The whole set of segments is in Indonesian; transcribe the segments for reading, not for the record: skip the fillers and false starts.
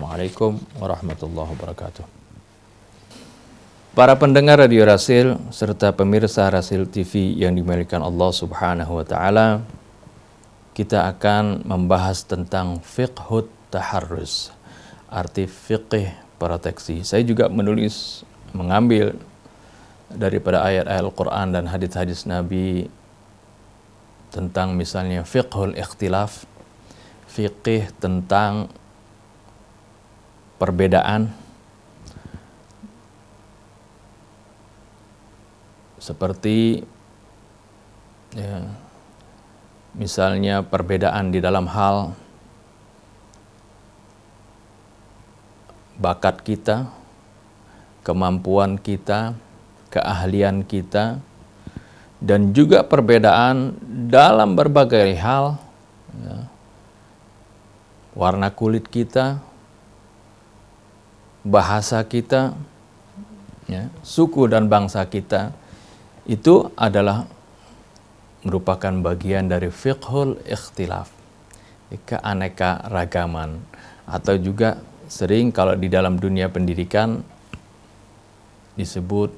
Wassalamualaikum warahmatullahi wabarakatuh. Para pendengar Radio Rasil serta pemirsa Rasil TV yang dimuliakan Allah Subhanahu wa taala, kita akan membahas tentang fiqhut taharruz, arti fiqih proteksi. Saya juga mengambil daripada ayat-ayat Al-Quran dan hadis-hadis Nabi tentang misalnya fiqhul ikhtilaf, fiqih tentang perbedaan, seperti misalnya perbedaan di dalam hal bakat kita, kemampuan kita, keahlian kita, dan juga perbedaan dalam berbagai hal, warna kulit kita, bahasa kita, suku dan bangsa kita, itu adalah merupakan bagian dari fiqhul ikhtilaf, keanekaragaman, atau juga sering kalau di dalam dunia pendidikan disebut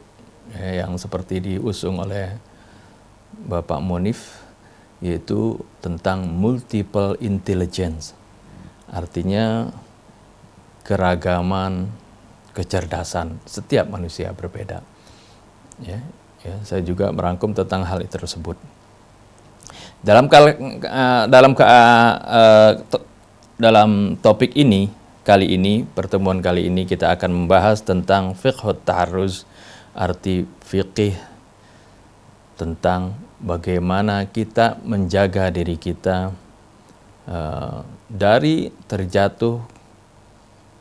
yang seperti diusung oleh Bapak Monif, yaitu tentang multiple intelligence, artinya keragaman kecerdasan setiap manusia berbeda. Saya juga merangkum tentang hal tersebut. Dalam topik ini pertemuan kali ini kita akan membahas tentang fiqhut taharruz, arti fiqih tentang bagaimana kita menjaga diri kita dari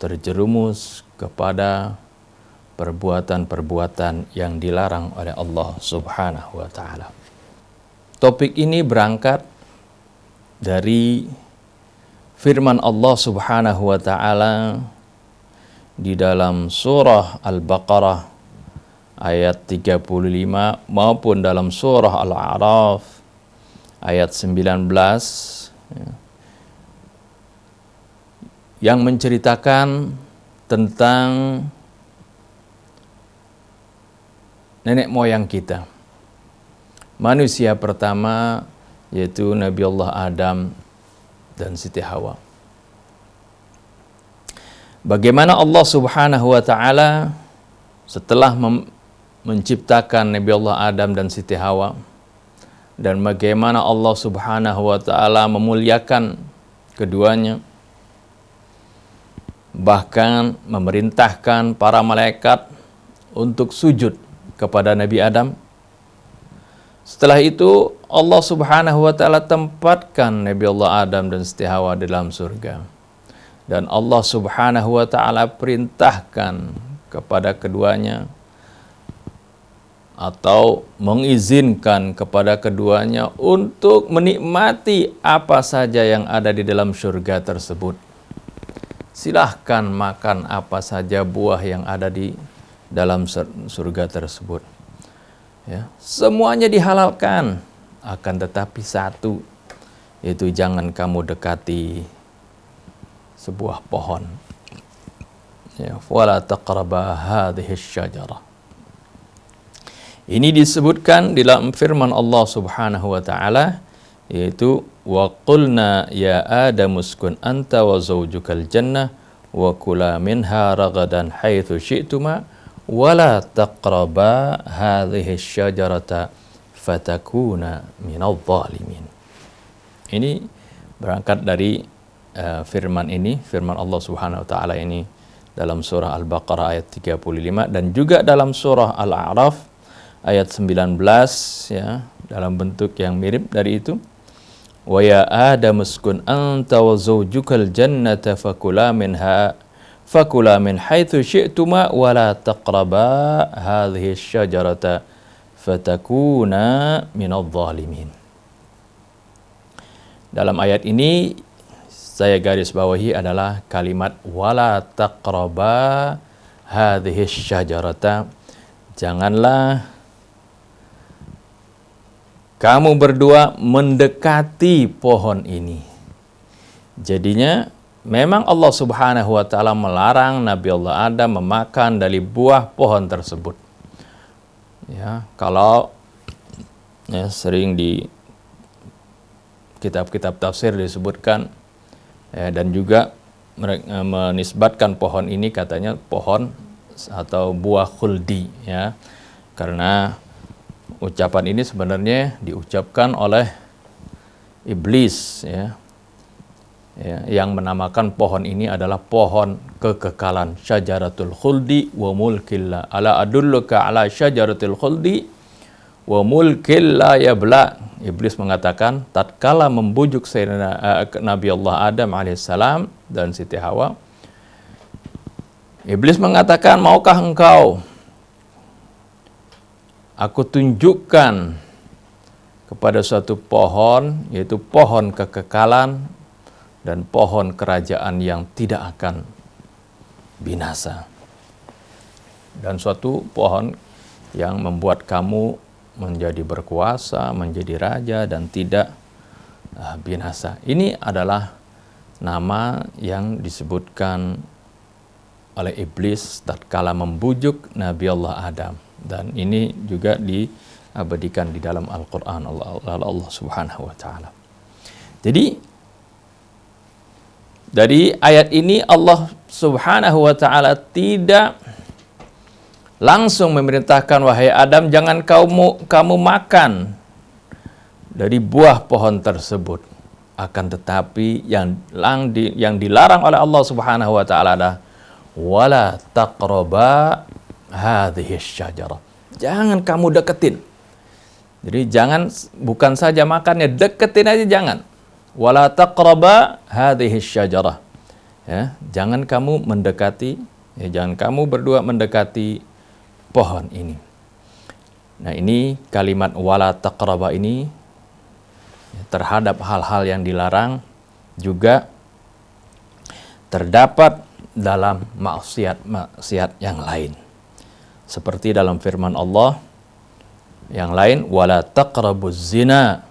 terjerumus kepada perbuatan-perbuatan yang dilarang oleh Allah Subhanahu wa taala. Topik ini berangkat dari firman Allah Subhanahu wa taala di dalam surah Al-Baqarah ayat 35 maupun dalam surah Al-A'raf ayat 19 yang menceritakan tentang nenek moyang kita, manusia pertama, yaitu Nabi Allah Adam dan Siti Hawa. Bagaimana Allah Subhanahu wa taala setelah menciptakan Nabi Allah Adam dan Siti Hawa, dan bagaimana Allah Subhanahu wa taala memuliakan keduanya, bahkan memerintahkan para malaikat untuk sujud kepada Nabi Adam. Setelah itu Allah Subhanahu wa taala tempatkan Nabi Allah Adam dan Siti Hawa di dalam surga. Dan Allah Subhanahu wa taala perintahkan kepada keduanya atau mengizinkan kepada keduanya untuk menikmati apa saja yang ada di dalam surga tersebut. Silahkan makan apa saja buah yang ada di dalam surga tersebut. Semuanya dihalalkan, akan tetapi satu, yaitu jangan kamu dekati sebuah pohon. Wala taqraba hadhihi syajarah. Ini disebutkan di dalam firman Allah Subhanahu wa taala, yaitu wa qulna ya Adam uskun anta wa zawjukal jannah wa kula minha ragadan haitsu syi'tuma wa la taqraba hadhihi syajarata fatakuna minadh dhalimin. Ini berangkat dari firman Allah Subhanahu wa taala ini dalam surah Al-Baqarah ayat 35 dan juga dalam surah Al-A'raf ayat 19 dalam bentuk yang mirip dari itu. Wa ya Adam uskun anta wa zawjukal jannata fakula min haitsu syi'tuma wa la taqraba hadhihi syajarata fatakuna minadh dhalimin. Dalam ayat ini saya garis bawahi adalah kalimat wala taqraba hadhihi syajarata. Janganlah kamu berdua mendekati pohon ini. Jadinya memang Allah Subhanahu wa taala melarang Nabi Allah Adam memakan dari buah pohon tersebut. Ya, kalau ya, sering di kitab-kitab tafsir disebutkan ya, dan juga mereka menisbatkan pohon ini katanya pohon atau buah khuldi ya. Karena ucapan ini sebenarnya diucapkan oleh iblis ya. Ya, yang menamakan pohon ini adalah pohon kekekalan, syajaratul khuldi wa mulkil la ala adulluka ala syajaratul khuldi wa mulkil la yabla. Iblis mengatakan tatkala membujuk Sayyidina Nabi Allah Adam alaihissalam dan Siti Hawa, Iblis mengatakan, maukah engkau aku tunjukkan kepada suatu pohon, yaitu pohon kekekalan dan pohon kerajaan yang tidak akan binasa, dan suatu pohon yang membuat kamu menjadi berkuasa, menjadi raja dan tidak binasa. Ini adalah nama yang disebutkan oleh iblis tatkala membujuk Nabi Allah Adam, dan ini juga diabadikan di dalam Al-Qur'an Allah Subhanahu wa taala. Jadi dari ayat ini Allah Subhanahu wa taala tidak langsung memerintahkan, wahai Adam, jangan kamu makan dari buah pohon tersebut. Akan tetapi yang dilarang oleh Allah Subhanahu wa taala adalah wala taqraba hadhihi syajarah. Jangan kamu deketin. Jadi bukan saja makannya, deketin aja jangan. Wala taqraba hadhihi syajarah. Ya, jangan kamu mendekati, ya, jangan kamu berdua mendekati pohon ini. Nah, ini kalimat wala taqraba ini ya, terhadap hal-hal yang dilarang juga terdapat dalam maksiat yang lain. Seperti dalam firman Allah yang lain, wala taqrabuz zina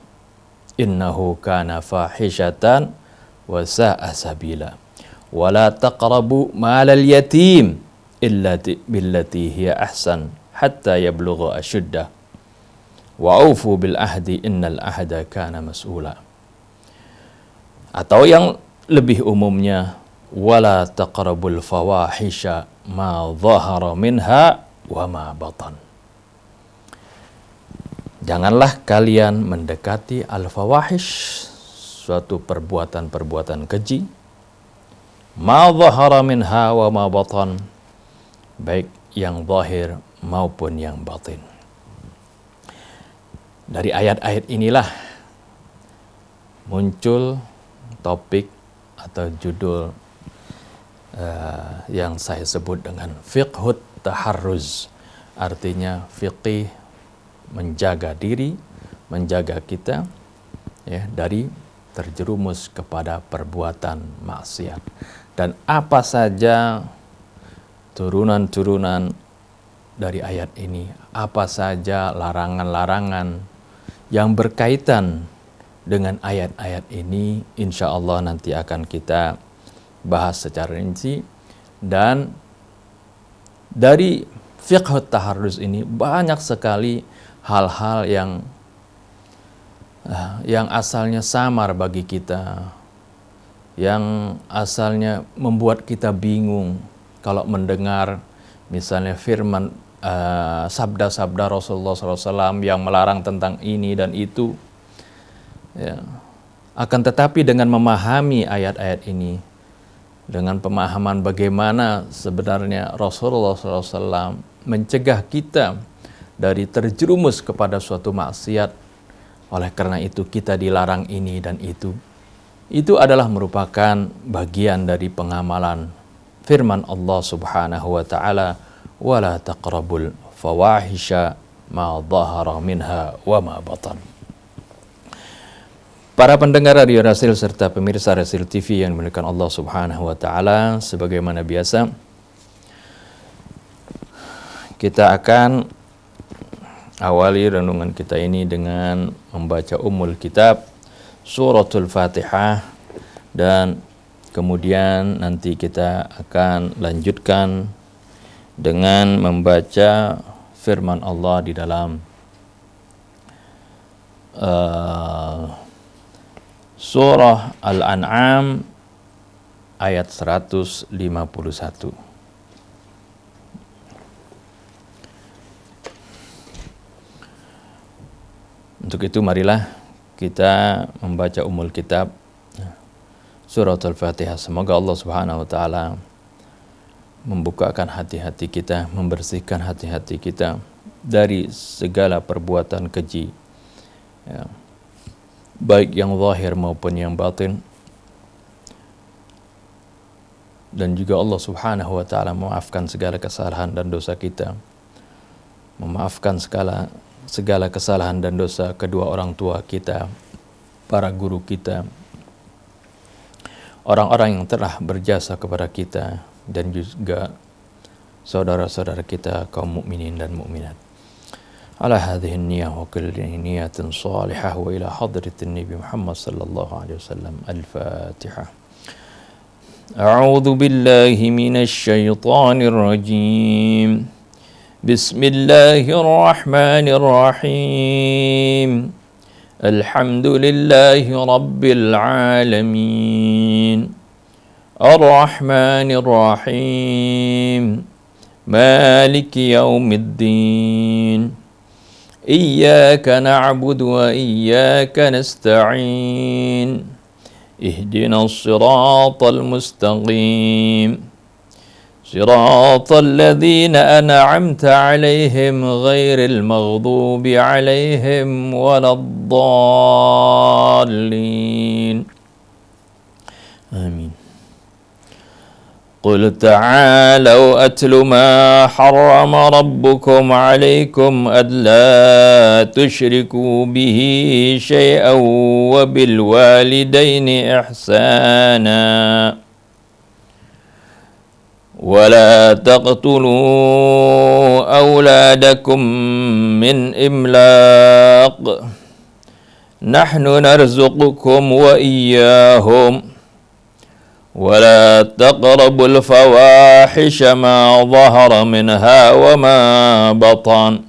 innahu kana fahishatan wa sa'a sabila. Wala taqrabu malal yatim illa billati hiya ahsan hatta yablugha ashuddah. Wa aufu bil ahdi innal ahda kana mas'ula. Atau yang lebih umumnya, wala taqrabul fawahisha ma dhahara minha wa ma batan. Janganlah kalian mendekati al-fawahish, suatu perbuatan-perbuatan keji, ma dhahara minha wa ma batan, baik yang zahir maupun yang batin. Dari ayat-ayat inilah muncul topik atau judul yang saya sebut dengan fiqhut taharruz, artinya fiqih menjaga diri, menjaga kita ya dari terjerumus kepada perbuatan maksiat. Dan apa saja turunan-turunan dari ayat ini, apa saja larangan-larangan yang berkaitan dengan ayat-ayat ini, insya Allah nanti akan kita bahas secara rinci. Dan dari fiqh taharruz ini banyak sekali hal-hal yang asalnya samar bagi kita, yang asalnya membuat kita bingung kalau mendengar misalnya firman sabda-sabda Rasulullah SAW yang melarang tentang ini dan itu ya. Akan tetapi dengan memahami ayat-ayat ini, dengan pemahaman bagaimana sebenarnya Rasulullah SAW mencegah kita dari terjerumus kepada suatu maksiat, oleh karena itu kita dilarang ini dan itu adalah merupakan bagian dari pengamalan firman Allah Subhanahu wa taala, wala taqrabul fawahisha ma dhahara minha wa ma batan. Para pendengar Radio Rasil serta pemirsa Rasil TV yang dimuliakan Allah Subhanahu wa taala, sebagaimana biasa kita akan awali renungan kita ini dengan membaca Ummul Kitab, Suratul Fatihah, dan kemudian nanti kita akan lanjutkan dengan membaca firman Allah di dalam surah Al-An'am ayat 151. Untuk itu marilah kita membaca umul kitab surat Al-Fatihah. Semoga Allah Subhanahu wa taala membukakan hati-hati kita, membersihkan hati-hati kita dari segala perbuatan keji, ya, baik yang zahir maupun yang batin. Dan juga Allah Subhanahu wa taala memaafkan segala kesalahan dan dosa kita, memaafkan segala kesalahan dan dosa kedua orang tua kita, para guru kita, orang-orang yang telah berjasa kepada kita, dan juga saudara-saudara kita kaum mukminin dan mukminat. Ala hadhihi an-niyyah wa kulli niyyatin salihah wa ila hadratin Nabi Muhammad sallallahu alaihi wasallam. Al-Fatihah. A'udzu billahi minasy syaithanir rajim. Bismillahirrahmanirrahim. Alhamdulillahi rabbil alamin. Ar-Rahmanir Rahim. Maliki yaumiddin. Iyyaka na'budu wa iyyaka nasta'in. اهدنا الصراط المستقيم صراط الذين أنعمت عليهم غير المغضوب عليهم ولا الضالين آمين. قل تعالوا أتل ما حرم ربكم عليكم ألا تشركوا به شيئا وبالوالدين إحسانا ولا تقتلوا أولادكم من إملاق نحن نرزقكم وإياهم ولا تقربوا الفواحش ما ظهر منها وما بطن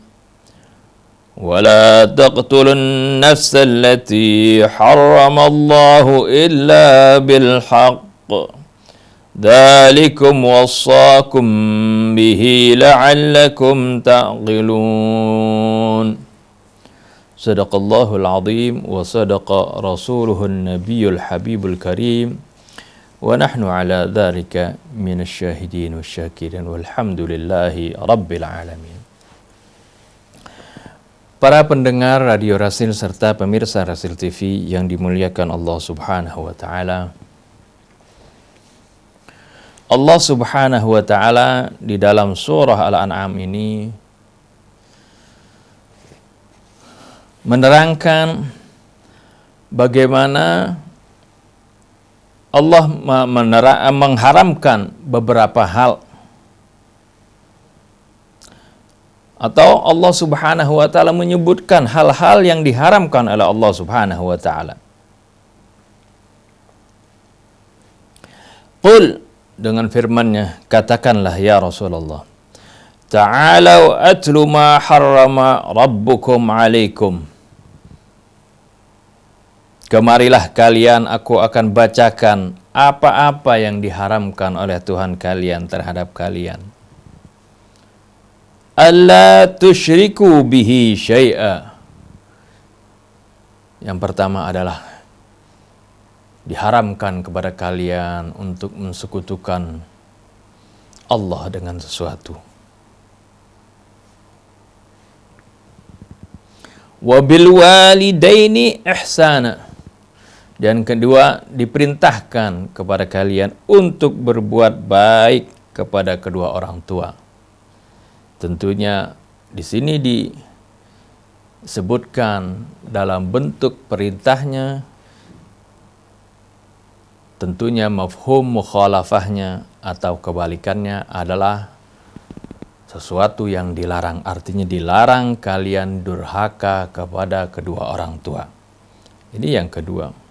ولا تقتلوا النفس التي حرم الله إلا بالحق ذلكم وصاكم به لعلكم تعقلون صدق الله العظيم وصدق رسوله النبي الحبيب الكريم ونحن على ذلك من الشاهدين والشاكرين والحمد لله رب العالمين. Para pendengar Radio Rasil serta pemirsa Rasil TV yang dimuliakan Allah Subhanahu wa taala. Allah Subhanahu wa taala di dalam surah Al-An'am ini menerangkan bagaimana Allah mengharamkan beberapa hal, atau Allah Subhanahu wa taala menyebutkan hal-hal yang diharamkan oleh Allah Subhanahu wa taala. Qul, dengan firman-Nya, katakanlah ya Rasulullah, ta'alau atlu ma harrama rabbukum alaikum. Kemarilah kalian, aku akan bacakan apa-apa yang diharamkan oleh Tuhan kalian terhadap kalian. Alla tusyriku bihi syai'a. Yang pertama adalah diharamkan kepada kalian untuk mensekutukan Allah dengan sesuatu. Wa bil walidaini ihsana. Dan kedua, diperintahkan kepada kalian untuk berbuat baik kepada kedua orang tua. Tentunya di sini disebutkan dalam bentuk perintahnya, tentunya mafhum mukhalafahnya atau kebalikannya adalah sesuatu yang dilarang. Artinya dilarang kalian durhaka kepada kedua orang tua. Ini yang kedua.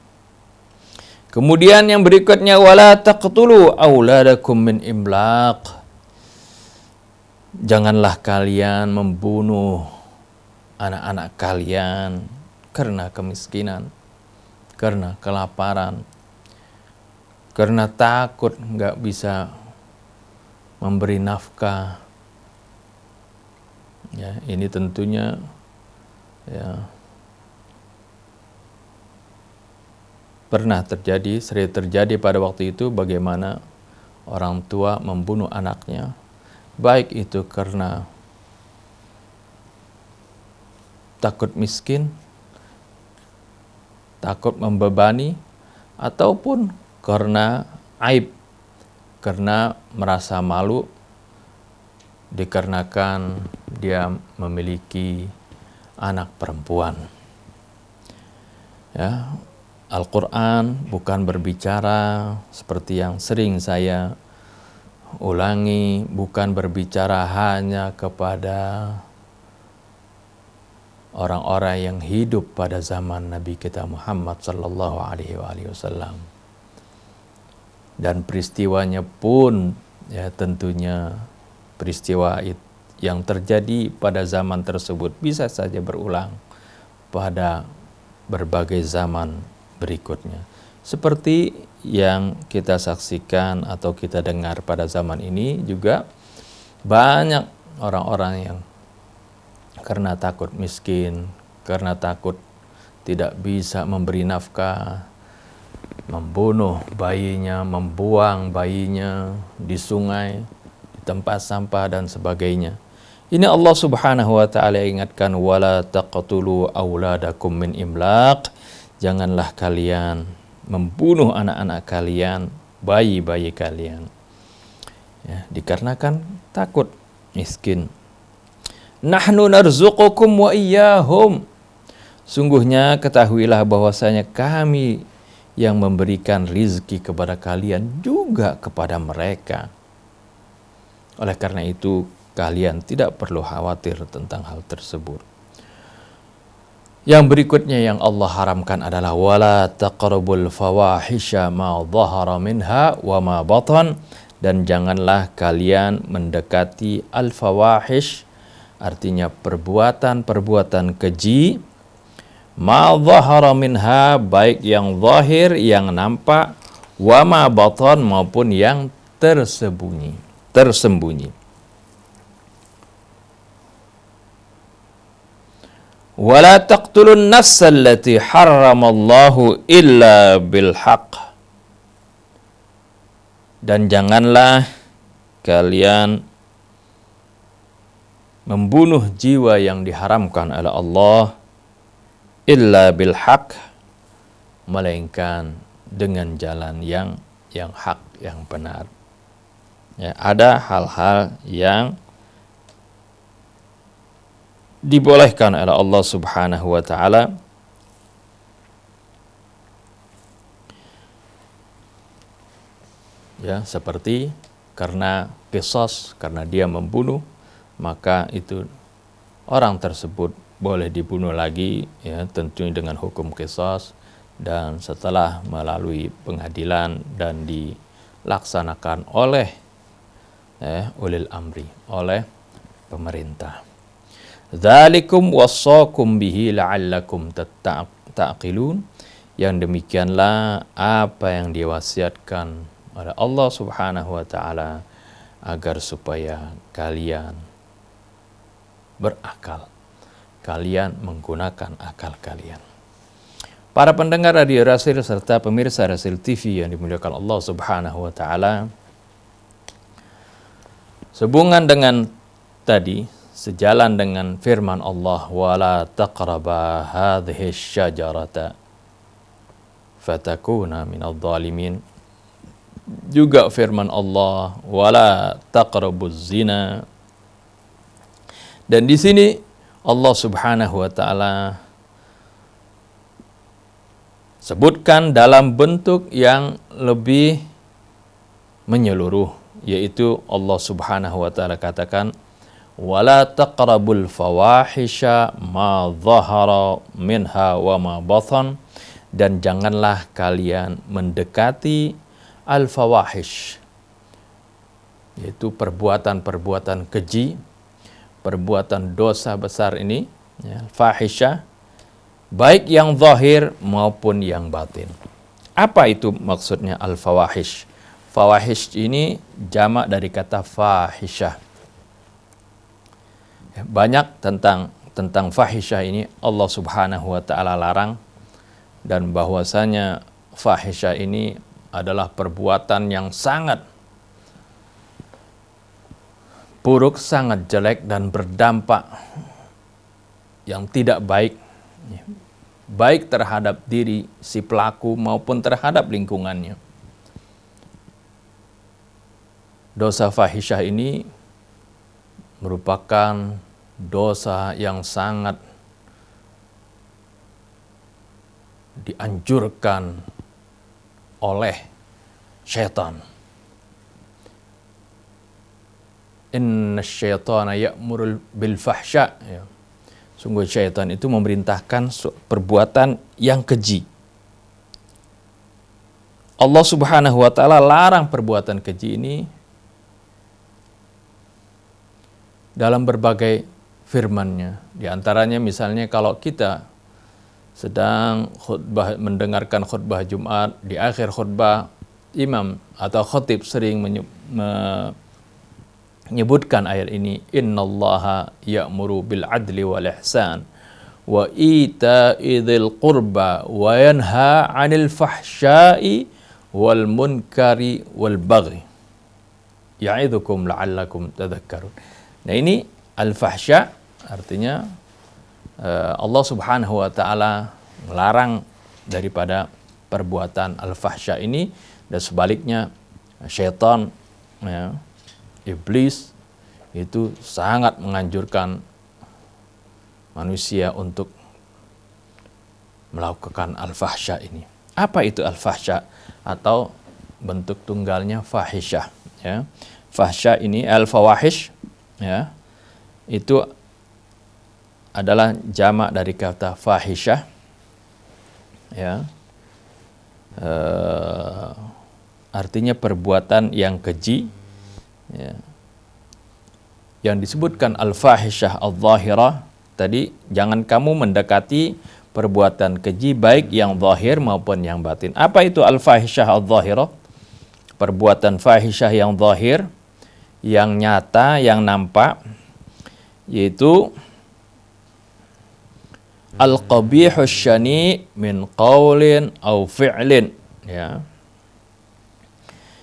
Kemudian yang berikutnya, wala taqtulu auladakum min imlaq. Janganlah kalian membunuh anak-anak kalian karena kemiskinan, karena kelaparan, karena takut nggak bisa memberi nafkah. Ya, ini tentunya ya pernah terjadi, sering terjadi pada waktu itu, bagaimana orang tua membunuh anaknya, baik itu karena takut miskin, takut membebani, ataupun karena aib, karena merasa malu dikarenakan dia memiliki anak perempuan. Ya, Al-Quran bukan berbicara seperti yang sering saya ulangi, bukan berbicara hanya kepada orang-orang yang hidup pada zaman Nabi kita Muhammad sallallahu alaihi wasallam. Dan peristiwanya pun ya tentunya peristiwa yang terjadi pada zaman tersebut bisa saja berulang pada berbagai zaman berikutnya. Seperti yang kita saksikan atau kita dengar pada zaman ini juga, banyak orang-orang yang karena takut miskin, karena takut tidak bisa memberi nafkah, membunuh bayinya, membuang bayinya di sungai, di tempat sampah dan sebagainya. Ini Allah Subhanahu wa taala ingatkan, wala taqtulu auladakum min imlaq. Janganlah kalian membunuh anak-anak kalian, bayi-bayi kalian. Ya, dikarenakan takut miskin. Nahnu narzuqukum wa iyyahum. Sungguhnya ketahuilah bahwasanya kami yang memberikan rizki kepada kalian juga kepada mereka. Oleh karena itu, kalian tidak perlu khawatir tentang hal tersebut. Yang berikutnya yang Allah haramkan adalah wala taqrabul fawahisha ma dhahara minha wa ma batan, dan janganlah kalian mendekati al-fawahish, artinya perbuatan-perbuatan keji, ma dhahara minha, baik yang zahir, yang nampak, wa ma batan, maupun yang tersembunyi. Wala taqtulun nafsa allati harramallahu illa bil haqq. Dan janganlah kalian membunuh jiwa yang diharamkan oleh Allah illa bil haqq, melainkan dengan jalan yang hak, yang benar. Ya, ada hal-hal yang dibolehkan oleh Allah Subhanahu wa taala, ya, seperti karena qisas, karena dia membunuh, maka itu orang tersebut boleh dibunuh lagi, ya, tentunya dengan hukum qisas, dan setelah melalui pengadilan dan dilaksanakan oleh ulil amri, oleh pemerintah. Dzalikum wassakum bihi la'allakum ta'qilun. Yang demikianlah apa yang diwasiatkan oleh Allah Subhanahu wa taala agar supaya kalian berakal, kalian menggunakan akal kalian. Para pendengar Radio Rasil serta pemirsa Rasil TV yang dimuliakan Allah Subhanahu wa taala, sehubungan dengan tadi, sejalan dengan firman Allah, wala taqraba hadhihi syajarata fatakuna minadh dhalimin. Juga firman Allah, wala taqrabuz zina. Dan di sini Allah Subhanahu wa taala sebutkan dalam bentuk yang lebih menyeluruh, yaitu Allah Subhanahu wa taala katakan, wala taqrabul fawahisha ma dhahara minha wa ma batan, dan janganlah kalian mendekati al-fawahish, yaitu perbuatan-perbuatan keji, perbuatan dosa besar ini, ya, fahisyah, baik yang zahir maupun yang batin. Apa itu maksudnya al-fawahish? Fawahish ini jamak dari kata fahisyah. Banyak tentang fahisyah ini Allah Subhanahu wa taala larang, dan bahwasanya fahisyah ini adalah perbuatan yang sangat buruk, sangat jelek dan berdampak yang tidak baik, baik terhadap diri si pelaku maupun terhadap lingkungannya. Dosa fahisyah ini merupakan dosa yang sangat dianjurkan oleh syaitan. Inna syaitana ya'muru bil fahsya. Ya. Sungguh syaitan itu memerintahkan perbuatan yang keji. Allah Subhanahu wa taala larang perbuatan keji ini dalam berbagai firman-Nya. Di antaranya misalnya kalau kita sedang khutbah, mendengarkan khutbah Jumat, di akhir khutbah imam atau khatib sering menyebutkan ayat ini, innallaha ya'muru bil adli wal ihsan wa ita'i dzil qurba wa yanha 'anil fahsya'i wal munkari wal baghi ya'idzukum la'allakum tadhakkarun. Nah, ini al-fahsya artinya Allah Subhanahu wa taala melarang daripada perbuatan al-fahsya ini, dan sebaliknya syaitan, ya, iblis itu sangat menganjurkan manusia untuk melakukan al-fahsya ini. Apa itu al-fahsya atau bentuk tunggalnya fahisyah, ya. Fahsya ini al-fawahish, ya, itu adalah jamak dari kata fahisyah, ya, artinya perbuatan yang keji, ya. Yang disebutkan al-fahisyah al-zahirah tadi, jangan kamu mendekati perbuatan keji baik yang zahir maupun yang batin. Apa itu al-fahisyah al-zahirah? Perbuatan fahisyah yang zahir, yang nyata, yang nampak, yaitu al-qabihus syani' min qaulin au fi'lin, ya.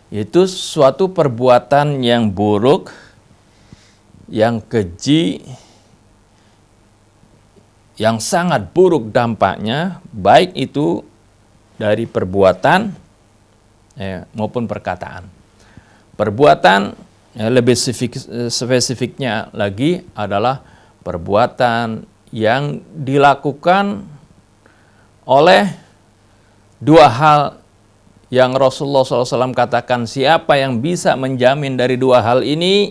Itu suatu perbuatan yang buruk, yang keji, yang sangat buruk dampaknya, baik itu dari perbuatan, ya, maupun perkataan. Perbuatan, ya, lebih spesifiknya lagi adalah perbuatan yang dilakukan oleh dua hal yang Rasulullah SAW katakan, siapa yang bisa menjamin dari dua hal ini,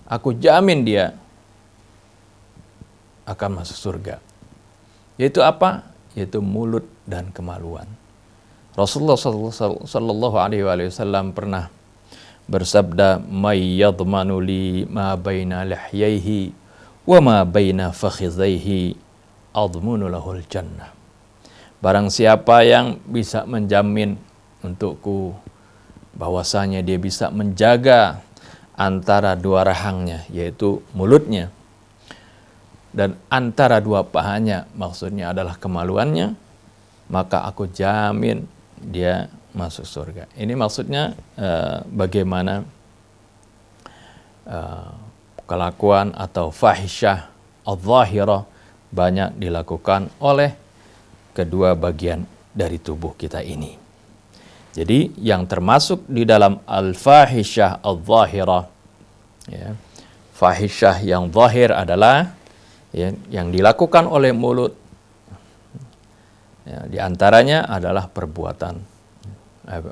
aku jamin dia akan masuk surga. Yaitu apa? Yaitu mulut dan kemaluan. Rasulullah SAW pernah bersabda, may yadmanu li ma baina lihyaihi wa ma baina fakhidhaihi admunu lahul jannah. Barang siapa yang bisa menjamin untukku bahwasanya dia bisa menjaga antara dua rahangnya, yaitu mulutnya, dan antara dua pahanya, maksudnya adalah kemaluannya, maka aku jamin dia masuk surga. Ini maksudnya bagaimana kelakuan atau fahisyah al-zahirah banyak dilakukan oleh kedua bagian dari tubuh kita ini. Jadi yang termasuk di dalam al-fahisyah al-zahirah, ya, fahisyah yang zahir adalah, ya, yang dilakukan oleh mulut, ya, di antaranya adalah perbuatan,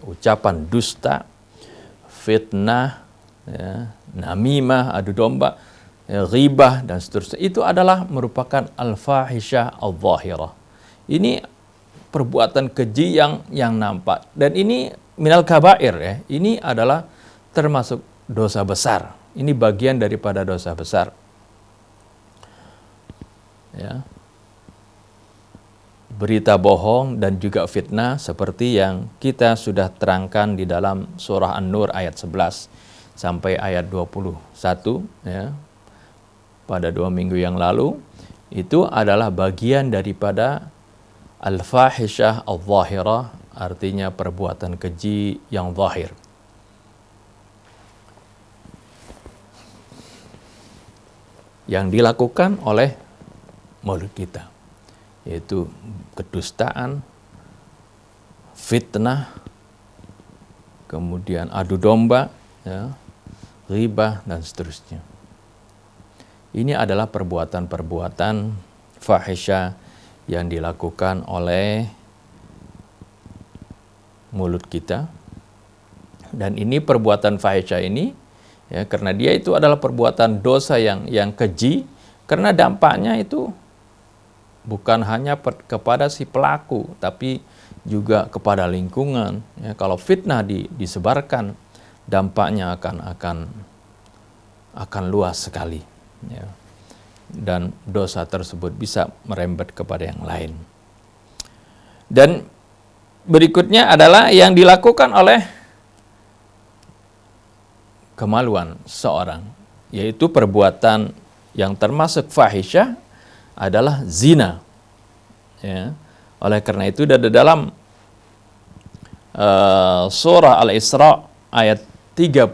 ucapan dusta, fitnah, ya, namimah, adu domba, ya, ghibah dan seterusnya. Itu adalah merupakan al-fahisyah al-zahirah. Ini perbuatan keji yang nampak. Dan ini minal kabair ya. Ini adalah termasuk dosa besar. Ini bagian daripada dosa besar. Ya. Berita bohong dan juga fitnah seperti yang kita sudah terangkan di dalam surah An-Nur ayat 11 sampai ayat 21 ya. Pada 2 minggu yang lalu, itu adalah bagian daripada al-fahishah al-zahirah, artinya perbuatan keji yang zahir. Yang dilakukan oleh mulut kita, yaitu kedustaan, fitnah, kemudian adu domba, ya, ghibah, dan seterusnya. Ini adalah perbuatan-perbuatan fahisyah yang dilakukan oleh mulut kita. Dan ini perbuatan fahisyah ini, ya, karena dia itu adalah perbuatan dosa yang keji, karena dampaknya itu bukan hanya kepada si pelaku, tapi juga kepada lingkungan. Ya, kalau fitnah disebarkan, dampaknya akan luas sekali. Ya. Dan dosa tersebut bisa merembet kepada yang lain. Dan berikutnya adalah yang dilakukan oleh kemaluan seorang, yaitu perbuatan yang termasuk fahisyah adalah zina. Ya. Oleh karena itu dalam surah Al-Isra ayat 32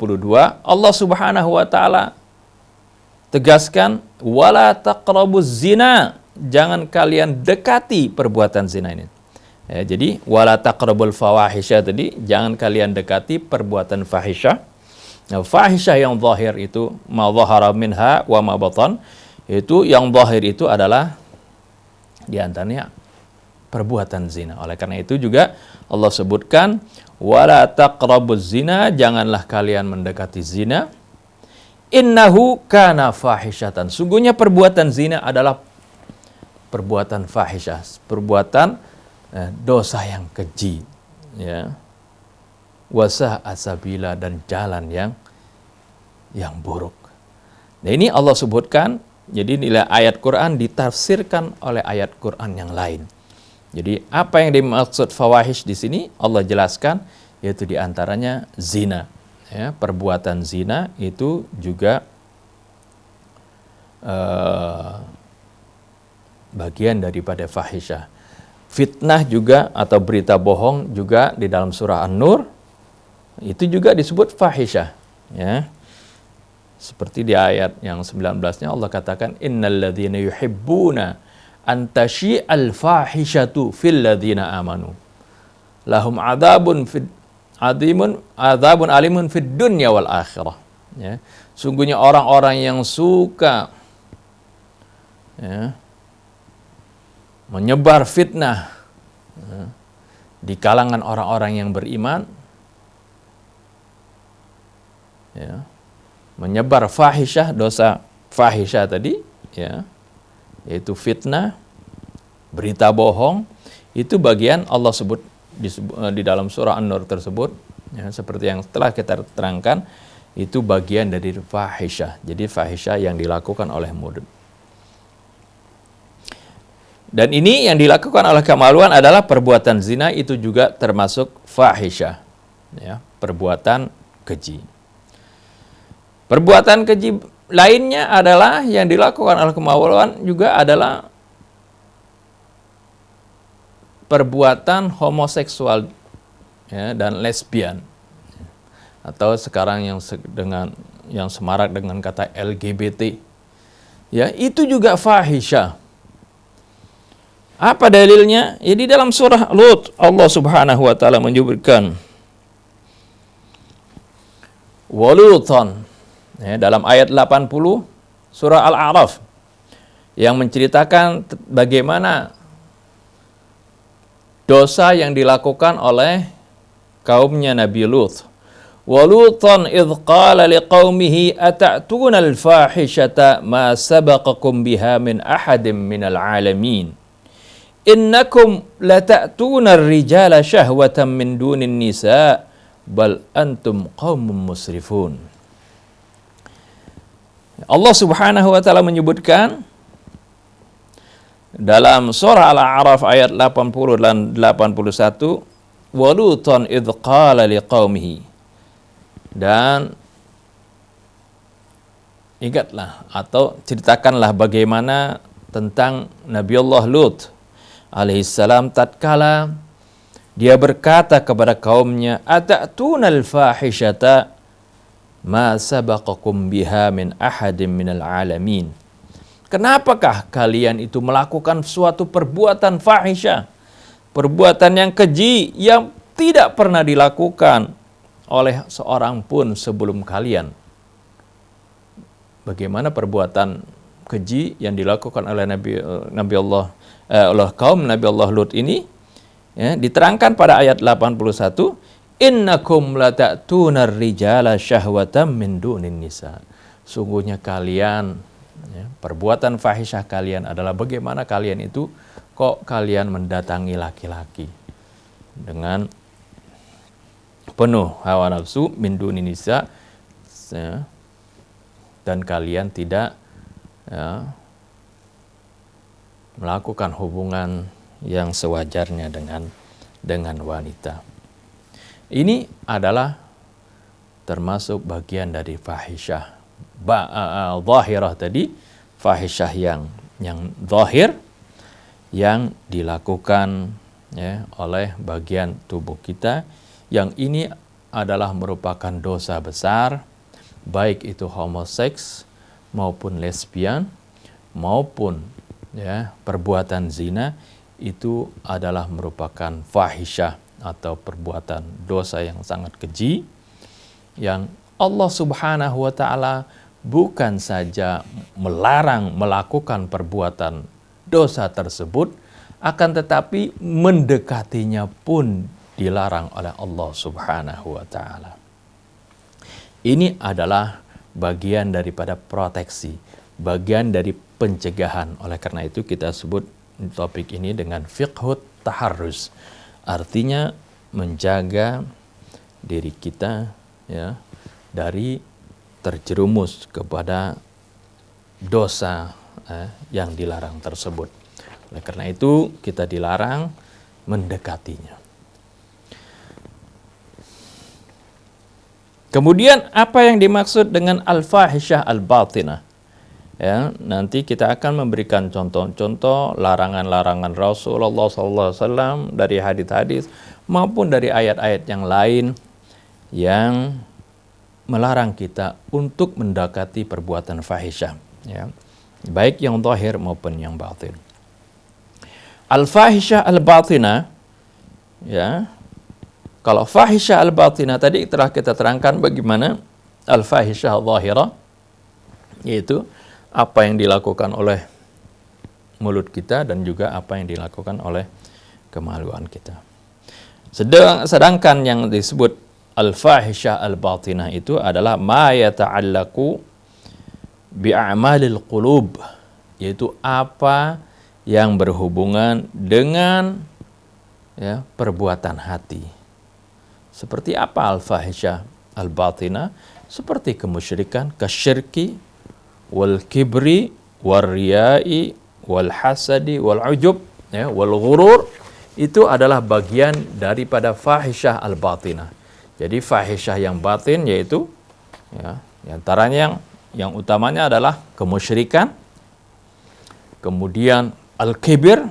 Allah Subhanahu wa taala tegaskan, wala taqrabuz zina, jangan kalian dekati perbuatan zina ini. Ya, jadi wala taqrabul fawahisya tadi, jangan kalian dekati perbuatan fahisyah. Nah, fahisyah yang zahir itu ma dhahara minha wa ma batan, itu yang zahir itu adalah di antaranya perbuatan zina. Oleh karena itu juga Allah sebutkan wala taqrabuz zina, janganlah kalian mendekati zina. Innahu kana fahisyatan, sungguhnya perbuatan zina adalah perbuatan fahisyah, perbuatan dosa yang keji, ya. Wasa asabila, dan jalan yang buruk. Nah, ini Allah sebutkan, jadi nilai ayat Quran ditafsirkan oleh ayat Quran yang lain. Jadi apa yang dimaksud fawahish di sini Allah jelaskan, yaitu diantaranya zina. Ya, perbuatan zina itu juga bagian daripada fahisyah. Fitnah juga atau berita bohong juga di dalam surah An-Nur itu juga disebut fahisyah. Ya. Seperti di ayat yang 19-nya Allah katakan innalladzina yuhibbuna an tasyi'al fahishatu fil ladzina amanu lahum adzabun adzabun alimun fid dunya wal akhirah. Ya. Sungguhnya orang-orang yang suka, ya, menyebar fitnah, ya, di kalangan orang-orang yang beriman, ya, menyebar fahisyah, dosa fahisyah tadi, ya, yaitu fitnah, berita bohong, itu bagian Allah sebut di dalam surah An-Nur tersebut, ya, seperti yang telah kita terangkan, itu bagian dari fahisyah. Jadi fahisyah yang dilakukan oleh mulut. Dan ini yang dilakukan oleh kemaluan adalah perbuatan zina, itu juga termasuk fahisyah, ya, perbuatan keji. Perbuatan keji lainnya adalah yang dilakukan oleh kemaluan juga adalah perbuatan homoseksual, ya, dan lesbian, atau sekarang yang semarak dengan kata LGBT, ya, itu juga fahisyah. Apa dalilnya? Ya, di dalam surah Lut Allah Subhanahu wa taala menyebutkan walutan, ya, dalam ayat 80 surah Al-A'raf yang menceritakan bagaimana dosa yang dilakukan oleh kaumnya Nabi Lut. Wa Lutan idh qala liqaumihi ata'tuna al-fahishata ma sabaqakum biha min ahadin minal alamin. innakum lata'tuna ar-rijala syahwatan min dunin nisa bal antum qaumun musrifun. Allah Subhanahu wa taala menyebutkan dalam surah Al-A'raf ayat 80 dan 81, walutan idh qala liqaumihi, dan ingatlah atau ceritakanlah bagaimana tentang Nabi Allah Lut alaihissalam tatkala dia berkata kepada kaumnya, ata'tunal fahishata ma sabaqakum biha min ahadin minal alamin. Kenapakah kalian itu melakukan suatu perbuatan fahisyah, perbuatan yang keji yang tidak pernah dilakukan oleh seorang pun sebelum kalian? Bagaimana perbuatan keji yang dilakukan oleh Nabi Allah oleh kaum Nabi Allah Lut ini? Ya, diterangkan pada ayat 81, innakum lata'tunar rijala syahwatan min dunin nisa. Sungguhnya kalian, ya, perbuatan fahisyah kalian adalah bagaimana kalian itu kok kalian mendatangi laki-laki dengan penuh hawa nafsu min dunin nisa, ya, dan kalian tidak, ya, melakukan hubungan yang sewajarnya dengan wanita. Ini adalah termasuk bagian dari fahisyah zahirah tadi, fahisyah yang zahir yang dilakukan, ya, oleh bagian tubuh kita, yang ini adalah merupakan dosa besar, baik itu homoseks maupun lesbian maupun, ya, perbuatan zina, itu adalah merupakan fahisyah atau perbuatan dosa yang sangat keji, yang Allah Subhanahu wa taala bukan saja melarang melakukan perbuatan dosa tersebut, akan tetapi mendekatinya pun dilarang oleh Allah Subhanahu wa taala. Ini adalah bagian daripada proteksi, bagian dari pencegahan. Oleh karena itu kita sebut topik ini dengan fiqhut taharruz, artinya menjaga diri kita, ya, dari terjerumus kepada dosa yang dilarang tersebut. Oleh karena itu kita dilarang mendekatinya. Kemudian apa yang dimaksud dengan al-fahisyah al-batinah? Ya, nanti kita akan memberikan contoh-contoh larangan-larangan Rasulullah SAW dari hadis-hadis maupun dari ayat-ayat yang lain yang melarang kita untuk mendekati perbuatan fahisyah, ya, baik yang zahir maupun yang batin. Al-fahisyah al-batinah, ya, kalau fahisyah al-batinah tadi telah kita terangkan bagaimana al-fahisyah al-zahirah, yaitu apa yang dilakukan oleh mulut kita dan juga apa yang dilakukan oleh kemaluan kita. Sedangkan yang disebut al-fahisyah al-batinah itu adalah ma yata'allaqu bi'amalil qulub, yaitu apa yang berhubungan dengan, ya, perbuatan hati. Seperti apa al-fahisyah al-batinah? Seperti kemusyrikan, kasyirki, wal kibri, wal riyai, wal hasadi, wal ujub, ya, wal ghurur. Itu adalah bagian daripada fahisyah al-batinah. Jadi fahisyah yang batin yaitu, ya, antaranya yang utamanya adalah kemusyrikan, kemudian al-kibir,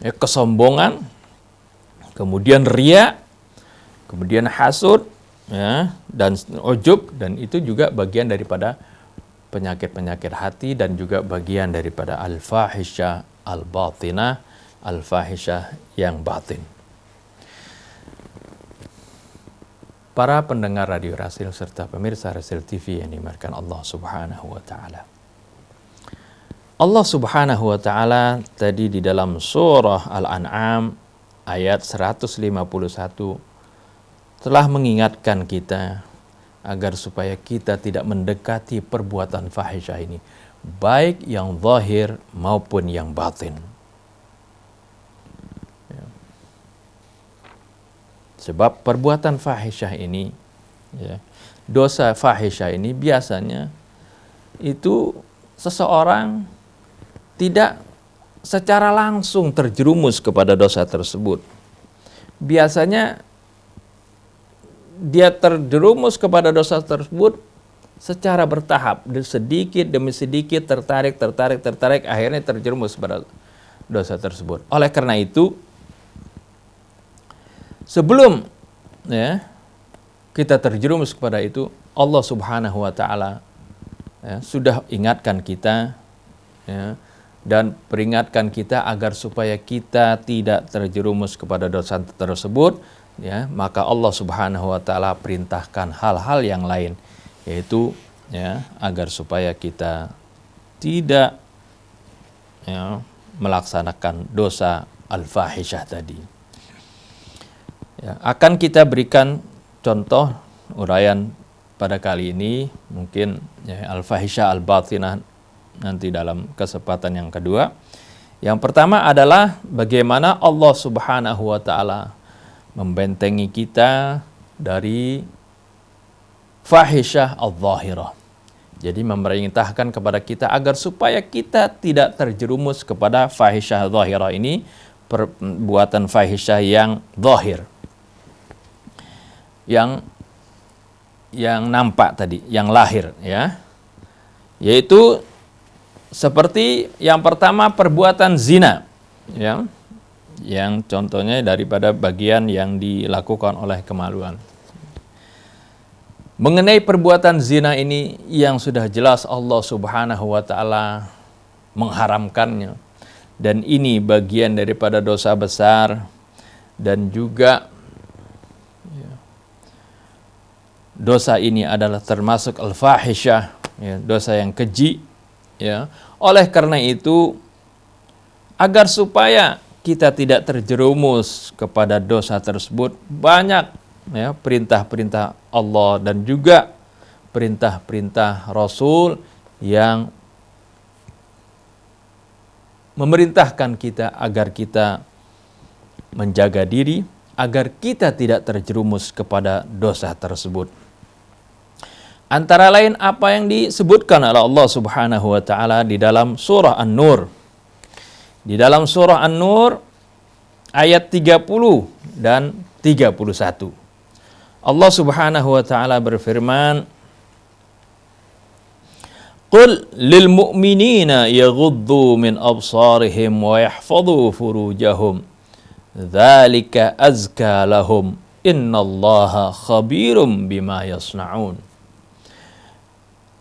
ya, kesombongan, kemudian riya, kemudian hasud, ya, dan ujub, dan itu juga bagian daripada penyakit-penyakit hati dan juga bagian daripada al-fahisyah al-batinah, al-fahisyah yang batin. Para pendengar Radio Rasil serta pemirsa Rasil TV yang dimuliakan Allah Subhanahu wa taala. Allah Subhanahu wa taala tadi di dalam surah Al-An'am ayat 151 telah mengingatkan kita agar supaya kita tidak mendekati perbuatan fahisyah ini, baik yang zahir maupun yang batin. Sebab perbuatan fahisyah ini, ya, dosa fahisyah ini biasanya itu seseorang tidak secara langsung terjerumus kepada dosa tersebut. Biasanya dia terjerumus kepada dosa tersebut secara bertahap, sedikit demi sedikit, tertarik, akhirnya terjerumus pada dosa tersebut. Oleh karena itu, sebelum ya, kita terjerumus kepada itu, Allah Subhanahu wa Ta'ala ya, sudah ingatkan kita ya, dan peringatkan kita agar supaya kita tidak terjerumus kepada dosa tersebut. Ya, maka Allah Subhanahu wa Ta'ala perintahkan hal-hal yang lain, yaitu ya, agar supaya kita tidak ya, melaksanakan dosa al-fahisyah tadi. Ya, akan kita berikan contoh uraian pada kali ini, mungkin ya, al-fahisyah al-batinah nanti dalam kesempatan yang kedua. Yang pertama adalah bagaimana Allah Subhanahu wa Ta'ala membentengi kita dari fahisyah al-zahirah. Jadi memerintahkan kepada kita agar supaya kita tidak terjerumus kepada fahisyah zahirah ini, perbuatan fahisyah yang zahir, yang nampak tadi, yang lahir ya. Yaitu seperti yang pertama perbuatan zina ya. Yang contohnya daripada bagian yang dilakukan oleh kemaluan. Mengenai perbuatan zina ini yang sudah jelas Allah Subhanahu wa Ta'ala mengharamkannya, dan ini bagian daripada dosa besar, dan juga dosa ini adalah termasuk al-fahisyah ya, dosa yang keji ya. Oleh karena itu, agar supaya kita tidak terjerumus kepada dosa tersebut, banyak ya perintah-perintah Allah dan juga perintah-perintah Rasul yang memerintahkan kita agar kita menjaga diri, agar kita tidak terjerumus kepada dosa tersebut. Antara lain apa yang disebutkan oleh Allah Subhanahu wa Ta'ala di dalam surah An-Nur. Di dalam surah An-Nur ayat 30 dan 31. Allah Subhanahu wa Ta'ala berfirman, "Qul lil mu'minina yaghuddu min absarihim wa yahfadhu furujahum. Dzalika azka lahum. Innallaha khabirum bima yasna'un."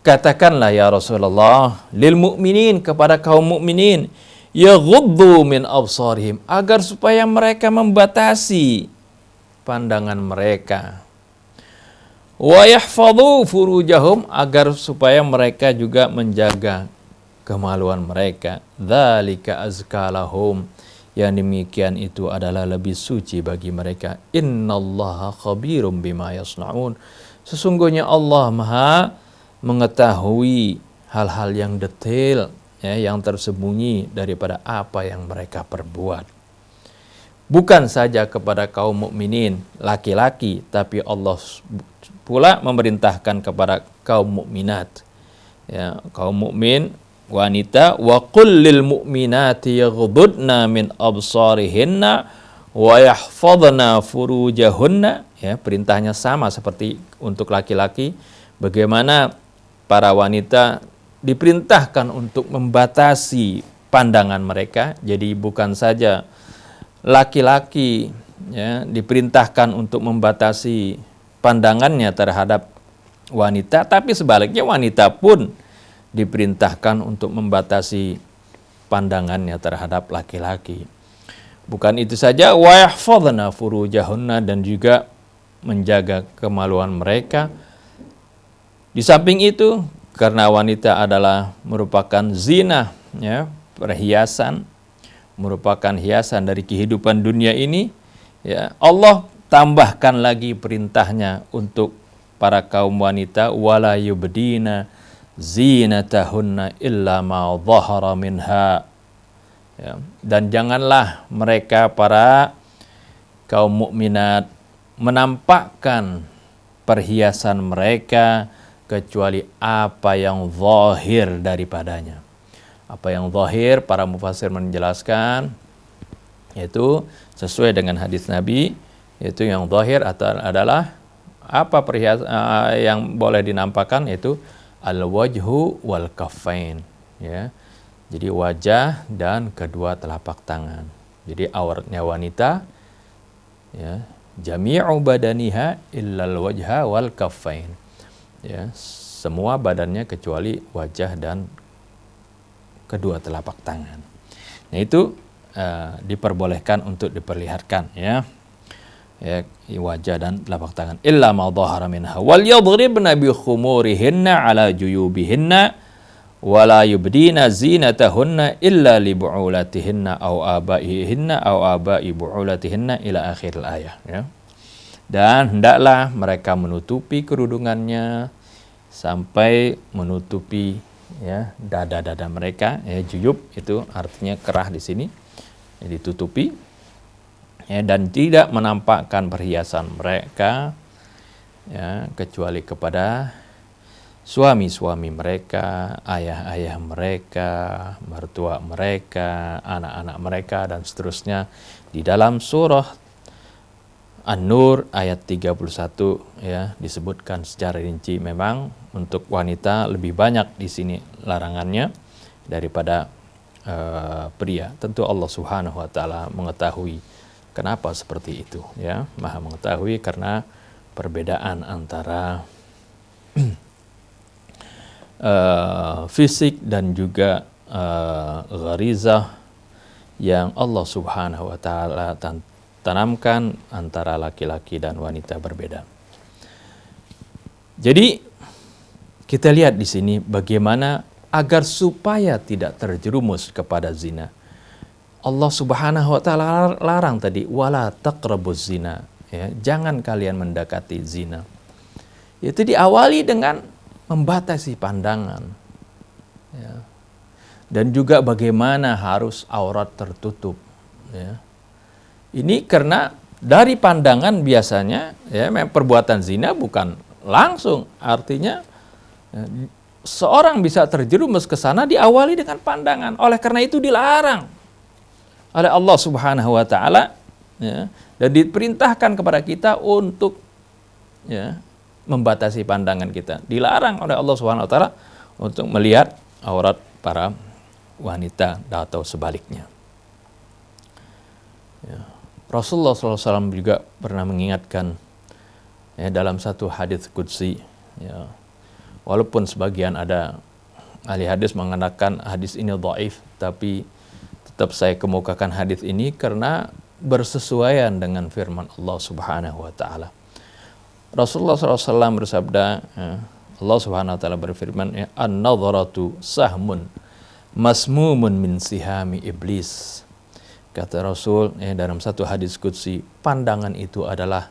Katakanlah ya Rasulullah, lil mu'minin, kepada kaum mukminin, yaghuddu min absarihim, agar supaya mereka membatasi pandangan mereka, wa yahfadhu furujahum, agar supaya mereka juga menjaga kemaluan mereka. Dzalika azka lahum, yang demikian itu adalah lebih suci bagi mereka. Innallaha khabirum bima yasna'un, sesungguhnya Allah Maha mengetahui hal-hal yang detail ya, yang tersembunyi daripada apa yang mereka perbuat. Bukan saja kepada kaum mukminin laki-laki, tapi Allah pula memerintahkan kepada kaum mukminat ya, kaum mukmin wanita, wa qul lil mu'minati yaghuddna min absarihinna wa yahfadhna furujahunna ya, perintahnya sama seperti untuk laki-laki. Bagaimana para wanita diperintahkan untuk membatasi pandangan mereka. Jadi bukan saja laki-laki ya, diperintahkan untuk membatasi pandangannya terhadap wanita, tapi sebaliknya wanita pun diperintahkan untuk membatasi pandangannya terhadap laki-laki. Bukan itu saja, wa yahfadhna furujahunna, dan juga menjaga kemaluan mereka. Di samping itu, karena wanita adalah merupakan zina ya, perhiasan, merupakan hiasan dari kehidupan dunia ini ya, Allah tambahkan lagi perintahnya untuk para kaum wanita, wala yubdina zinatahunna illa ma dhahara minha ya, dan janganlah mereka para kaum mukminat menampakkan perhiasan mereka kecuali apa yang zahir daripadanya. Apa yang zahir, para mufassir menjelaskan, yaitu sesuai dengan hadis Nabi, yaitu yang zahir adalah apa perhiasan yang boleh dinampakkan, yaitu al-wajhu wal kaffain, ya. Jadi wajah dan kedua telapak tangan. Jadi auratnya wanita, ya, jami'u badaniha illal wajha wal kaffain. Ya, semua badannya kecuali wajah dan kedua telapak tangan. Nah, itu diperbolehkan untuk diperlihatkan, ya. Ya, wajah dan telapak tangan. Illa ma dhahara minha wal yadribna bi khumurihinna ala juyubihinna wala yubdina zinatahunna illa li bu'ulatihinna aw abaihinna aw abai bu'ulatihinna ila akhir ayat, ya. Dan hendaklah mereka menutupi kerudungannya sampai menutupi, ya, dada-dada mereka, ya. Juyub itu artinya kerah di sini, ya, ditutupi, ya, dan tidak menampakkan perhiasan mereka, ya, kecuali kepada suami-suami mereka, ayah-ayah mereka, mertua mereka, anak-anak mereka, dan seterusnya. Di dalam surah An-Nur ayat 31, ya, disebutkan secara rinci. Memang untuk wanita lebih banyak di sini larangannya daripada pria. Tentu Allah Subhanahu wa taala mengetahui kenapa seperti itu, ya. Maha mengetahui karena perbedaan antara fisik dan juga gharizah yang Allah Subhanahu wa taala tanamkan antara laki-laki dan wanita berbeda. Jadi kita lihat di sini bagaimana agar supaya tidak terjerumus kepada zina. Allah Subhanahu wa taala larang tadi, wala taqrabuz zina, ya, jangan kalian mendekati zina. Itu diawali dengan membatasi pandangan, ya. Dan juga bagaimana harus aurat tertutup, ya. Ini karena dari pandangan biasanya, ya, perbuatan zina bukan langsung, artinya, ya, seorang bisa terjerumus ke sana diawali dengan pandangan. Oleh karena itu dilarang oleh Allah Subhanahu wa taala, ya, dan diperintahkan kepada kita untuk, ya, membatasi pandangan kita. Dilarang oleh Allah Subhanahu wa taala untuk melihat aurat para wanita atau sebaliknya. Ya. Rasulullah SAW juga pernah mengingatkan, ya, dalam satu hadis qudsi, ya, walaupun sebagian ada ahli hadis mengatakan hadis ini dhaif, tapi tetap saya kemukakan hadis ini karena bersesuaian dengan firman Allah Subhanahu wa taala. Rasulullah SAW bersabda, ya, Allah Subhanahu wa taala berfirman, ya, an-nadharatu sahmun masmumun min sihami iblis. Kata Rasul, ya, dalam satu hadis qudsi, pandangan itu adalah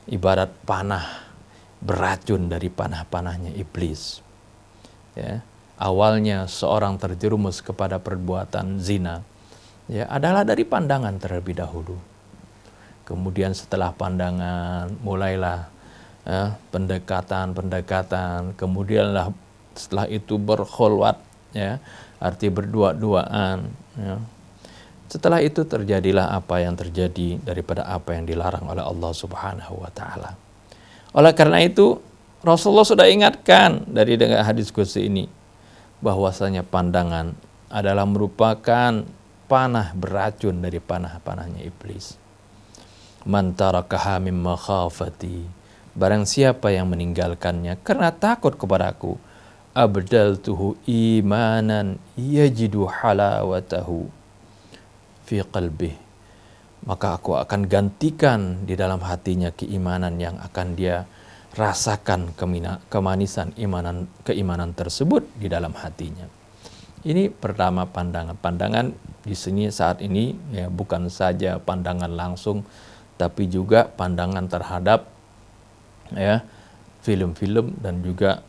ibarat panah beracun dari panah-panahnya iblis. Ya, awalnya seorang terjerumus kepada perbuatan zina, ya, adalah dari pandangan terlebih dahulu. Kemudian setelah pandangan mulailah, ya, pendekatan, kemudianlah setelah itu berkhulwat, ya, arti berdua-duaan, ya. Setelah itu terjadilah apa yang terjadi daripada apa yang dilarang oleh Allah Subhanahu wa taala. Oleh karena itu Rasulullah sudah ingatkan dari dengan hadis qudsi ini bahwasanya pandangan adalah merupakan panah beracun dari panah-panahnya iblis. Man tarakaha mimma khafati, barang siapa yang meninggalkannya karena takut kepadaku, abdaltuhu imanan yajidu halawatahu fi qalbih, maka aku akan gantikan di dalam hatinya keimanan yang akan dia rasakan kemanisan keimanan tersebut di dalam hatinya. Ini pertama pandangan di sini saat ini, ya, bukan saja pandangan langsung, tapi juga pandangan terhadap, ya, film-film dan juga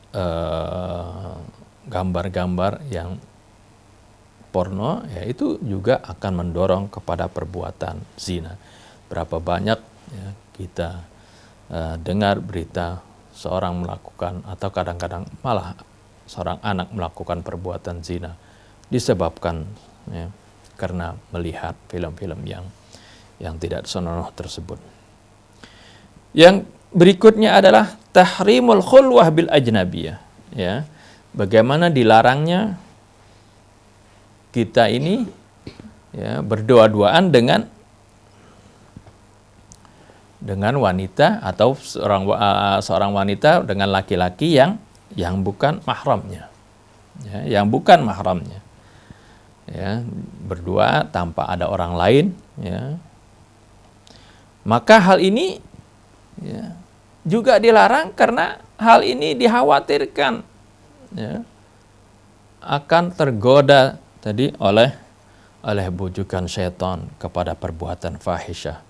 gambar-gambar yang porno, ya, itu juga akan mendorong kepada perbuatan zina. Berapa banyak, ya, kita dengar berita seorang melakukan, atau kadang-kadang malah seorang anak melakukan perbuatan zina disebabkan ya, karena melihat film-film yang tidak senonoh tersebut. Yang berikutnya adalah tahrimul khulwah bil ajnabiyah, ya. Bagaimana dilarangnya kita ini ya berdua-duaan dengan wanita, atau seorang wanita dengan laki-laki yang bukan mahramnya. Ya, yang bukan mahramnya. Ya, berdua tanpa ada orang lain, ya. Maka hal ini ya, juga dilarang karena hal ini dikhawatirkan ya, akan tergoda tadi oleh bujukan syaitan kepada perbuatan fahisyah.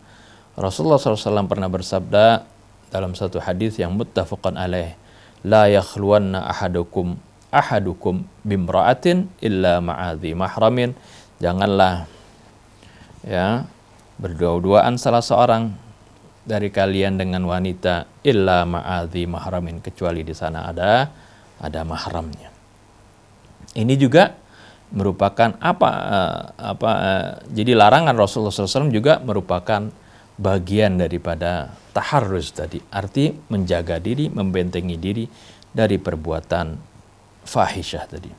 Rasulullah SAW pernah bersabda dalam satu hadis yang muttafaqan alaih, la yakhluwanna ahadukum bimra'atin illa ma'adhi mahramin. Janganlah ya berdua-duaan salah seorang dari kalian dengan wanita illa ma'adhi mahramin, kecuali di sana ada mahramnya. Ini juga merupakan jadi larangan Rasulullah SAW juga merupakan bagian daripada taharruz tadi, arti menjaga diri, membentengi diri dari perbuatan fahisyah tadi.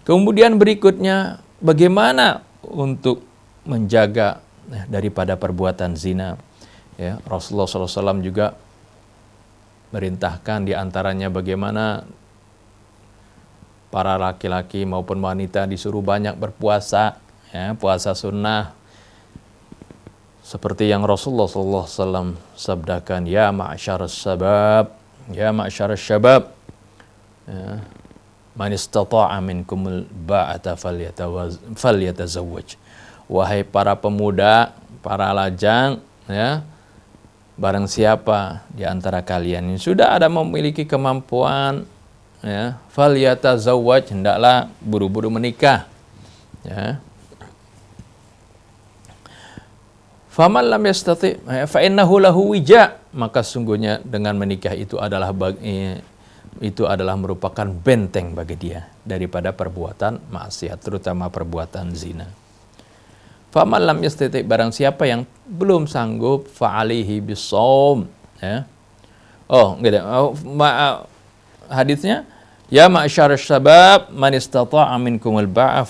Kemudian berikutnya, bagaimana untuk menjaga daripada perbuatan zina? Ya, Rasulullah SAW juga merintahkan diantaranya bagaimana para laki-laki maupun wanita disuruh banyak berpuasa, ya, puasa sunnah. Seperti yang Rasulullah SAW sabdakan, ya ma'syarus syabab, ya man istata'a minkumul ba'ata falyatazawwaj. Wahai para pemuda, para lajang, ya, barang siapa di antara kalian yang sudah ada memiliki kemampuan, ya, falyatazawwaj, hendaklah buru-buru menikah, ya. Faman lam yastati fa innahu lahu wija, maka sungguhnya dengan menikah itu adalah merupakan benteng bagi dia daripada perbuatan maksiat, terutama perbuatan zina. Faman lam yastati, barang siapa yang belum sanggup, fa alaihi bisawm, ya. Hadisnya, ya ma'syarus syabab man istata'a minkumul ba'a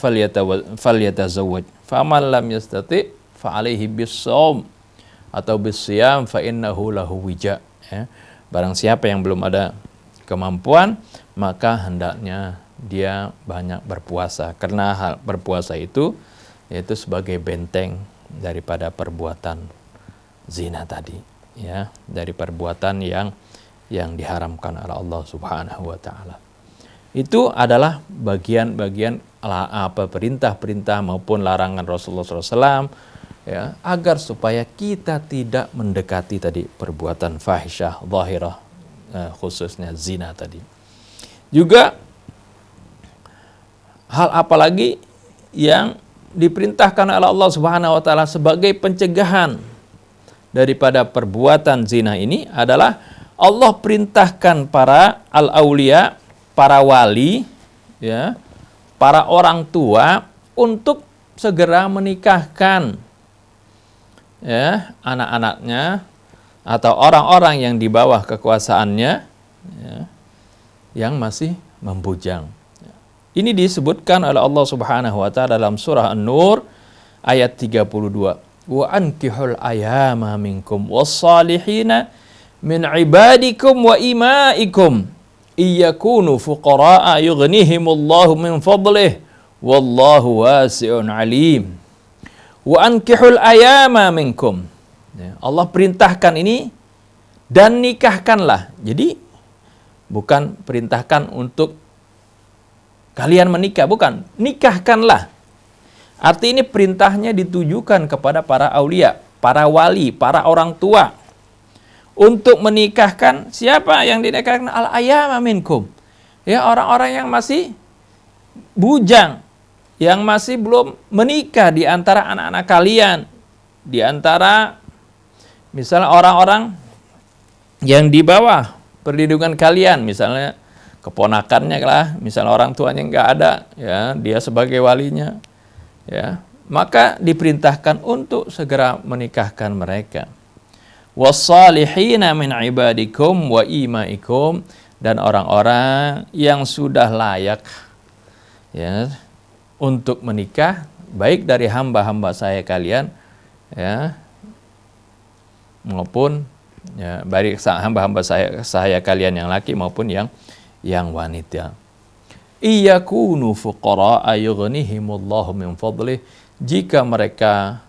falyatazawwaj. Faman lam yastati fa alaihi bisawm atau bisyam fa innahu lahu wija, ya. Barang siapa yang belum ada kemampuan, maka hendaknya dia banyak berpuasa, karena hal berpuasa itu yaitu sebagai benteng daripada perbuatan zina tadi, ya, dari perbuatan yang diharamkan oleh Allah Subhanahu wa taala. Itu adalah bagian-bagian perintah-perintah maupun larangan Rasulullah SAW, ya, agar supaya kita tidak mendekati tadi perbuatan fahisyah zahirah, khususnya zina tadi. Juga hal apalagi yang diperintahkan oleh Allah Subhanahu wa taala sebagai pencegahan daripada perbuatan zina ini adalah Allah perintahkan para al-aulia, para wali, ya, para orang tua untuk segera menikahkan, ya, anak-anaknya atau orang-orang yang di bawah kekuasaannya, ya, yang masih membujang. Ini disebutkan oleh Allah Subhanahu wa taala dalam surah An-Nur ayat 32. Wa ankihul ayama minkum was-salihina min ibadikum wa imaikum iyakunu fuqara'a yughnihimullahu min fadlih wallahu wasi'un alim. Wa ankihul ayama minkum. Ya, Allah perintahkan ini, dan nikahkanlah. Jadi bukan perintahkan untuk kalian menikah, bukan, nikahkanlah. Arti ini perintahnya ditujukan kepada para aulia, para wali, para orang tua, untuk menikahkan. Siapa yang dinikahkan? Al-ayama minkum, ya, orang-orang yang masih bujang, yang masih belum menikah di antara anak-anak kalian, di antara misalnya orang-orang yang di bawah perlindungan kalian, misalnya keponakannya lah, misalnya orang tuanya nggak ada, ya dia sebagai walinya, ya maka diperintahkan untuk segera menikahkan mereka. Wassalihina min ibadikum wa imaikum, dan orang-orang yang sudah layak ya untuk menikah, baik dari hamba-hamba saya kalian ya maupun ya baik hamba-hamba saya kalian yang laki maupun yang wanita. Iyakunu fuqara yughnihimullahu min fadlih, jika mereka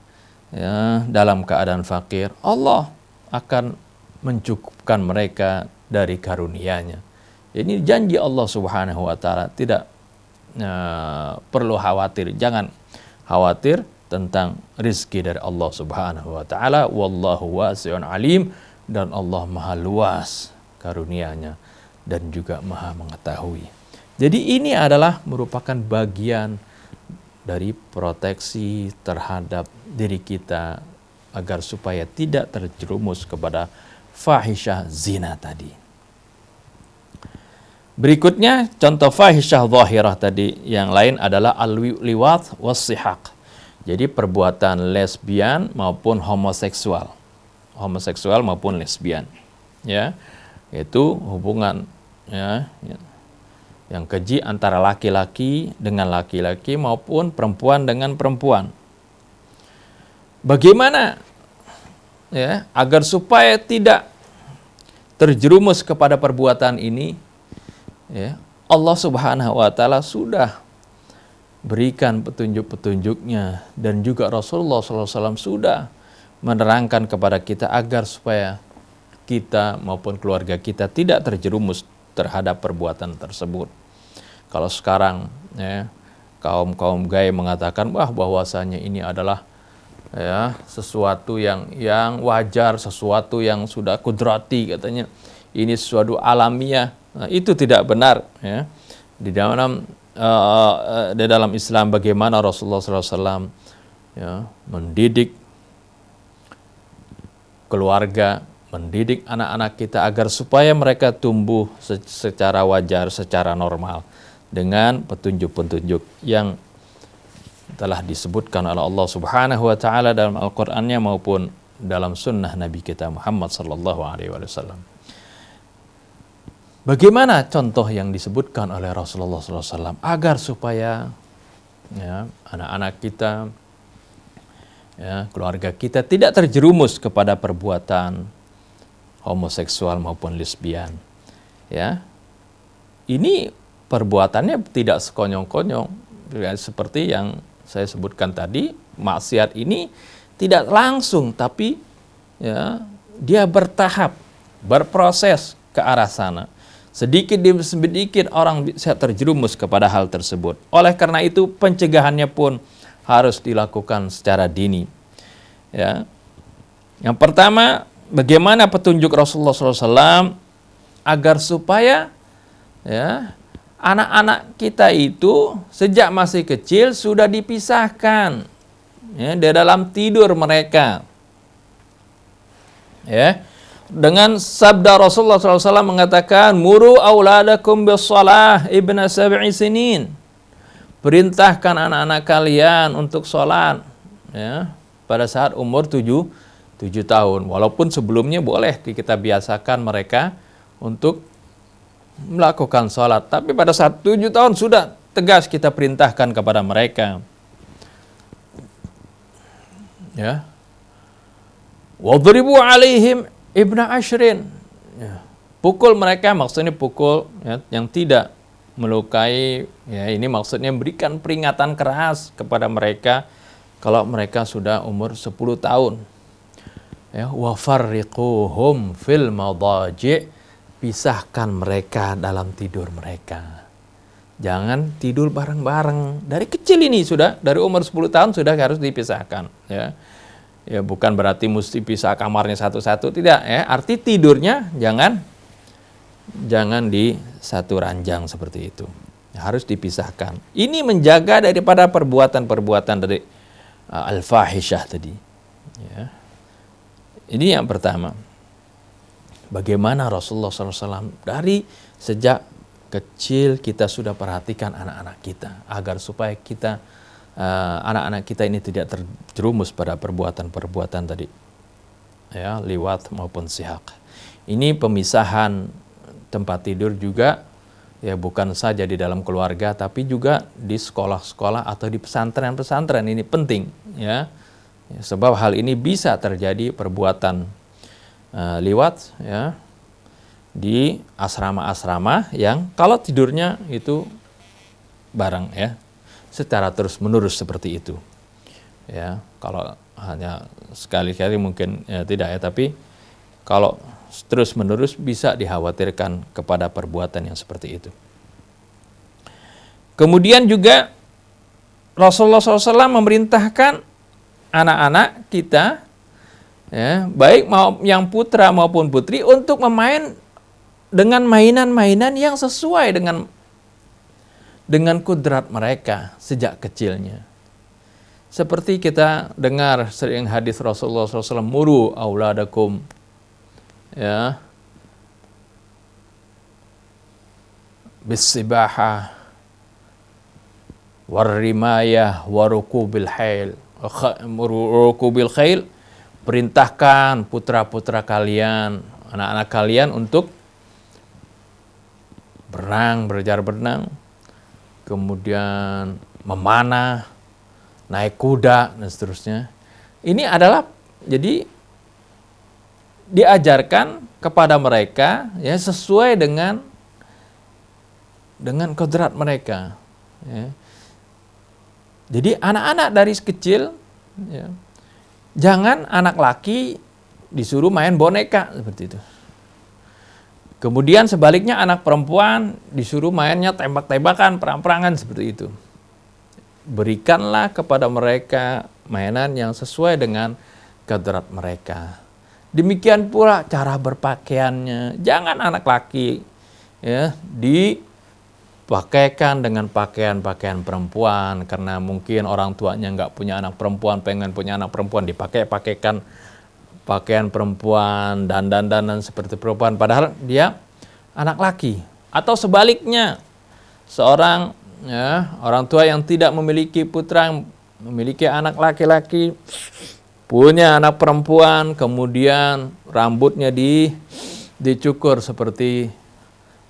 ya dalam keadaan fakir, Allah akan mencukupkan mereka dari karunia-Nya. Ini janji Allah Subhanahu wa taala, tidak perlu khawatir, jangan khawatir tentang rizki dari Allah Subhanahu wa taala. Wallahu wasi'un alim, dan Allah Maha luas karunia-Nya dan juga Maha mengetahui. Jadi ini adalah merupakan bagian dari proteksi terhadap diri kita agar supaya tidak terjerumus kepada fahisyah zina tadi. Berikutnya contoh fahisyah zahirah tadi yang lain adalah al-liwat was-sihaq. Jadi perbuatan lesbian maupun homoseksual maupun lesbian, ya, yaitu hubungan ya yang keji antara laki-laki dengan laki-laki maupun perempuan dengan perempuan. Bagaimana ya agar supaya tidak terjerumus kepada perbuatan ini? Ya, Allah Subhanahu wa taala sudah berikan petunjuk-petunjuknya, dan juga Rasulullah SAW sudah menerangkan kepada kita agar supaya kita maupun keluarga kita tidak terjerumus terhadap perbuatan tersebut. Kalau sekarang ya kaum gay mengatakan bahwasanya ini adalah ya sesuatu yang wajar, sesuatu yang sudah kudrati, katanya ini sesuatu alamiah. Nah, itu tidak benar ya. Di dalam Islam bagaimana Rasulullah SAW ya mendidik keluarga, mendidik anak-anak kita agar supaya mereka tumbuh secara wajar, secara normal dengan petunjuk-petunjuk yang telah disebutkan oleh Allah Subhanahu wa taala dalam Al-Qur'annya maupun dalam sunnah Nabi kita Muhammad sallallahu alaihi wasallam. Bagaimana contoh yang disebutkan oleh Rasulullah SAW agar supaya ya, anak-anak kita, ya, keluarga kita tidak terjerumus kepada perbuatan homoseksual maupun lesbian. Ya, ini perbuatannya tidak sekonyong-konyong, ya, seperti yang saya sebutkan tadi. Maksiat ini tidak langsung, tapi ya, dia bertahap, berproses ke arah sana. Sedikit demi sedikit orang bisa terjerumus kepada hal tersebut. Oleh karena itu pencegahannya pun harus dilakukan secara dini. Ya. Yang pertama, bagaimana petunjuk Rasulullah SAW agar supaya ya anak-anak kita itu sejak masih kecil sudah dipisahkan ya, di dalam tidur mereka. Ya. Dengan sabda Rasulullah SAW mengatakan, muru auladakum bis-shalah ibna sab'i sinin. Perintahkan anak-anak kalian untuk sholat ya, pada saat umur 7 tahun. Walaupun sebelumnya boleh kita biasakan mereka untuk melakukan sholat. Tapi pada saat 7 tahun sudah tegas kita perintahkan kepada mereka. Ya. Wadribu alaihim ibna ashrin. Ya. Pukul mereka, maksudnya pukul ya, yang tidak melukai. Ya, ini maksudnya berikan peringatan keras kepada mereka kalau mereka sudah umur 10 tahun. Ya, wa farriquhum fil madaji', pisahkan mereka dalam tidur mereka. Jangan tidur bareng-bareng. Dari kecil ini sudah, dari umur 10 tahun sudah harus dipisahkan. Ya, ya bukan berarti mesti pisah kamarnya satu-satu, tidak. Ya, arti tidurnya jangan di satu ranjang seperti itu. Ya, harus dipisahkan. Ini menjaga daripada perbuatan-perbuatan dari al-fahisyah tadi. Ya. Ini yang pertama. bagaimana Rasulullah SAW dari sejak kecil kita sudah perhatikan anak-anak kita agar supaya kita anak-anak kita ini tidak terjerumus pada perbuatan-perbuatan tadi, ya, liwat maupun sihak. Ini pemisahan tempat tidur juga, ya, bukan saja di dalam keluarga tapi juga di sekolah-sekolah atau di pesantren-pesantren. Ini penting, ya, sebab hal ini bisa terjadi perbuatan liwat, ya, di asrama-asrama yang kalau tidurnya itu bareng, ya, secara terus-menerus seperti itu, ya. Kalau hanya sekali-kali mungkin ya tidak, ya, tapi kalau terus-menerus bisa dikhawatirkan kepada perbuatan yang seperti itu. Kemudian juga Rasulullah SAW memerintahkan anak-anak kita, ya, baik yang putra maupun putri, untuk memain dengan mainan-mainan yang sesuai dengan kudrat mereka sejak kecilnya. Seperti kita dengar sering hadis Rasulullah SAW, muru auladakum, ya, bis-sibaha war-rimayah warukubil khail, perintahkan putra-putra kalian, anak-anak kalian untuk belajar berenang, kemudian memanah, naik kuda, dan seterusnya. Ini adalah jadi diajarkan kepada mereka, ya, sesuai dengan kodrat mereka, ya. Jadi anak-anak dari kecil, ya, jangan anak laki disuruh main boneka seperti itu. Kemudian sebaliknya anak perempuan disuruh mainnya tembak-tembakan, perang-perangan seperti itu. Berikanlah kepada mereka mainan yang sesuai dengan kodrat mereka. Demikian pula cara berpakaiannya. Jangan anak laki, ya, dipakaikan dengan pakaian-pakaian perempuan karena mungkin orang tuanya nggak punya anak perempuan, pengen punya anak perempuan, pakaikan pakaian perempuan, dandan seperti perempuan, padahal dia anak laki. Atau sebaliknya, seorang, ya, orang tua yang tidak memiliki putra, yang memiliki anak laki-laki, punya anak perempuan, kemudian rambutnya dicukur seperti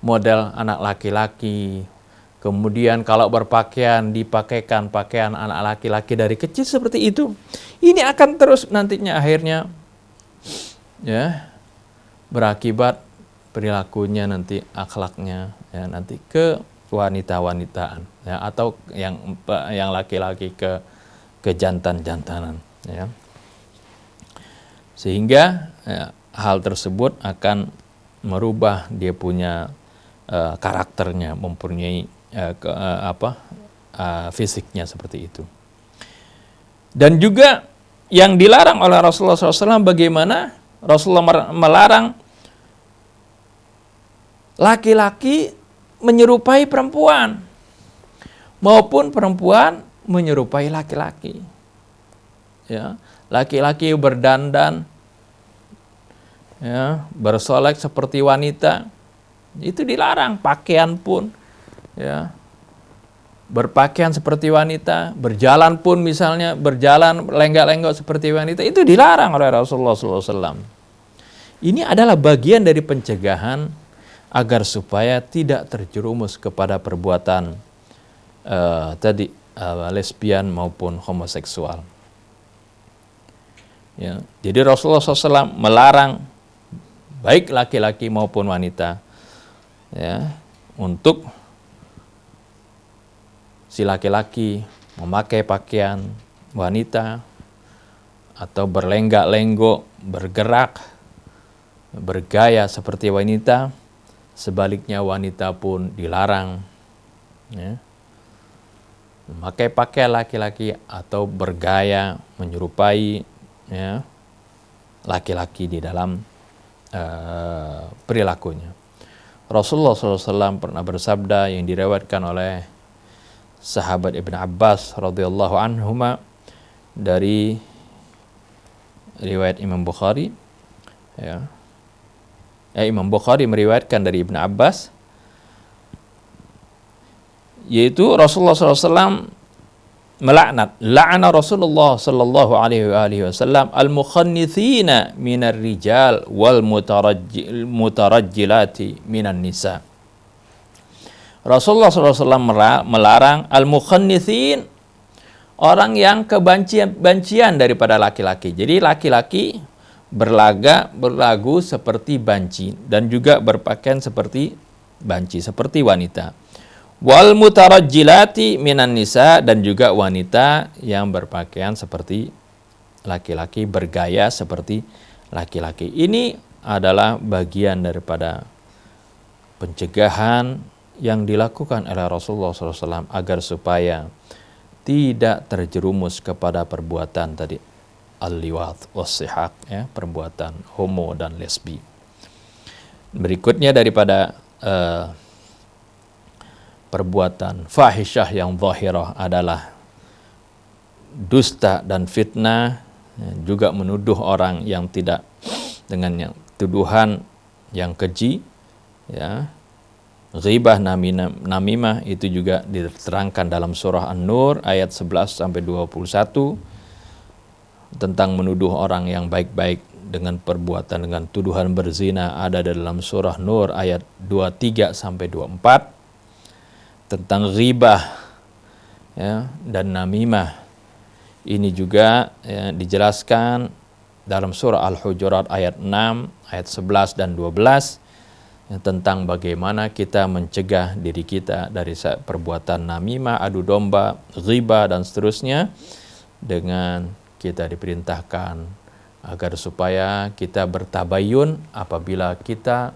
model anak laki-laki. Kemudian kalau berpakaian dipakaikan pakaian anak laki-laki dari kecil seperti itu. Ini akan terus nantinya akhirnya, ya, berakibat perilakunya nanti, akhlaknya, ya, nanti ke wanita-wanitaan, ya, atau yang laki-laki ke jantan-jantanan, ya. Sehingga, ya, hal tersebut akan merubah dia punya karakternya, mempunyai fisiknya seperti itu. Dan juga yang dilarang oleh Rasulullah SAW, bagaimana Rasulullah melarang laki-laki menyerupai perempuan maupun perempuan menyerupai laki-laki, ya. Laki-laki berdandan, ya, bersolek seperti wanita, itu dilarang. Pakaian pun, ya, berpakaian seperti wanita, berjalan pun misalnya berjalan lenggak-lenggok seperti wanita, itu dilarang oleh Rasulullah SAW. Ini adalah bagian dari pencegahan agar supaya tidak terjerumus kepada perbuatan lesbian maupun homoseksual. Ya, jadi Rasulullah SAW melarang baik laki-laki maupun wanita, ya, untuk si laki-laki memakai pakaian wanita atau berlenggak-lenggok, bergerak, bergaya seperti wanita. Sebaliknya wanita pun dilarang, ya, memakai pakaian laki-laki atau bergaya menyerupai, ya, laki-laki di dalam perilakunya. Rasulullah SAW pernah bersabda yang diriwayatkan oleh sahabat Ibn Abbas radhiyallahu anhuma dari riwayat Imam Bukhari, ya, Imam Bukhari meriwayatkan dari Ibnu Abbas, yaitu Rasulullah SAW melaknat, la'ana Rasulullah sallallahu alaihi wasallam al-mukhannithina minar rijal wal mutarajjilati minan nisa. Rasulullah SAW melarang al-mukhannithin, orang yang kebancian daripada laki-laki. Jadi laki-laki berlagu seperti banci dan juga berpakaian seperti banci, seperti wanita. Wal mutarajjilati minan nisa, dan juga wanita yang berpakaian seperti laki-laki, bergaya seperti laki-laki. Ini adalah bagian daripada pencegahan yang dilakukan oleh Rasulullah SAW agar supaya tidak terjerumus kepada perbuatan tadi al-liwat was-sihaq, ya, perbuatan homo dan lesbi. Berikutnya daripada perbuatan fahisyah yang zahirah adalah dusta dan fitnah, juga menuduh orang yang tidak dengan yang tuduhan yang keji, ya. Ghibah, namimah itu juga diterangkan dalam surah An-Nur ayat 11 sampai 21 tentang menuduh orang yang baik-baik dengan perbuatan dengan tuduhan berzina, ada dalam surah Nur ayat 23 sampai 24. Tentang ghibah, ya, dan namimah ini juga, ya, dijelaskan dalam surah Al-Hujurat ayat 6, ayat 11 dan 12, ya, tentang bagaimana kita mencegah diri kita dari perbuatan namimah, adu domba, ghibah dan seterusnya, dengan kita diperintahkan agar supaya kita bertabayun apabila kita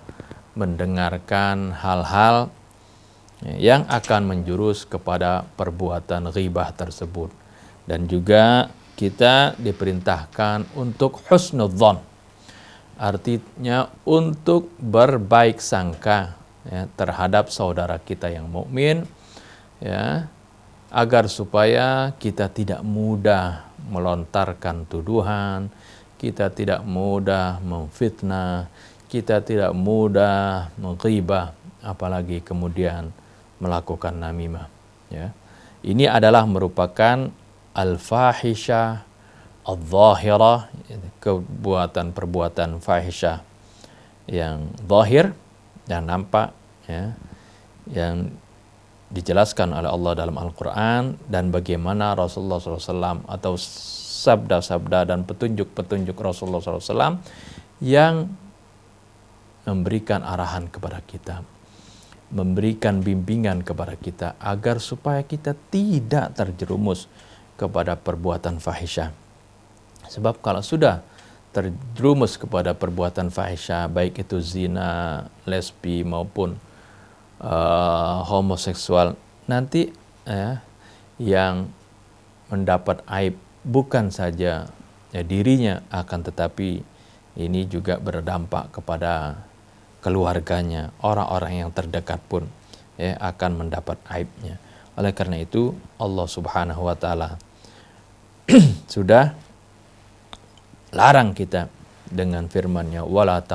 mendengarkan hal-hal yang akan menjurus kepada perbuatan ghibah tersebut. Dan juga kita diperintahkan untuk husnudzon, artinya untuk berbaik sangka, ya, terhadap saudara kita yang mukmin, ya, agar supaya kita tidak mudah melontarkan tuduhan, kita tidak mudah memfitnah, kita tidak mudah menghibah, apalagi kemudian melakukan namimah, ya. Ini adalah merupakan al-fahisyah al-zahirah, perbuatan fahisyah yang zahir, yang nampak, ya, yang dijelaskan oleh Allah dalam Al-Quran, dan bagaimana Rasulullah SAW atau sabda-sabda dan petunjuk-petunjuk Rasulullah SAW yang memberikan arahan kepada kita, memberikan bimbingan kepada kita agar supaya kita tidak terjerumus kepada perbuatan fahisyah. Sebab kalau sudah terjerumus kepada perbuatan fahisyah, baik itu zina, lesbi maupun homoseksual, nanti, yang mendapat aib bukan saja, ya, dirinya, akan tetapi ini juga berdampak kepada keluarganya, orang-orang yang terdekat pun, ya, akan mendapat aibnya. Oleh karena itu Allah Subhanahu wa taala sudah larang kita dengan firman-Nya, wala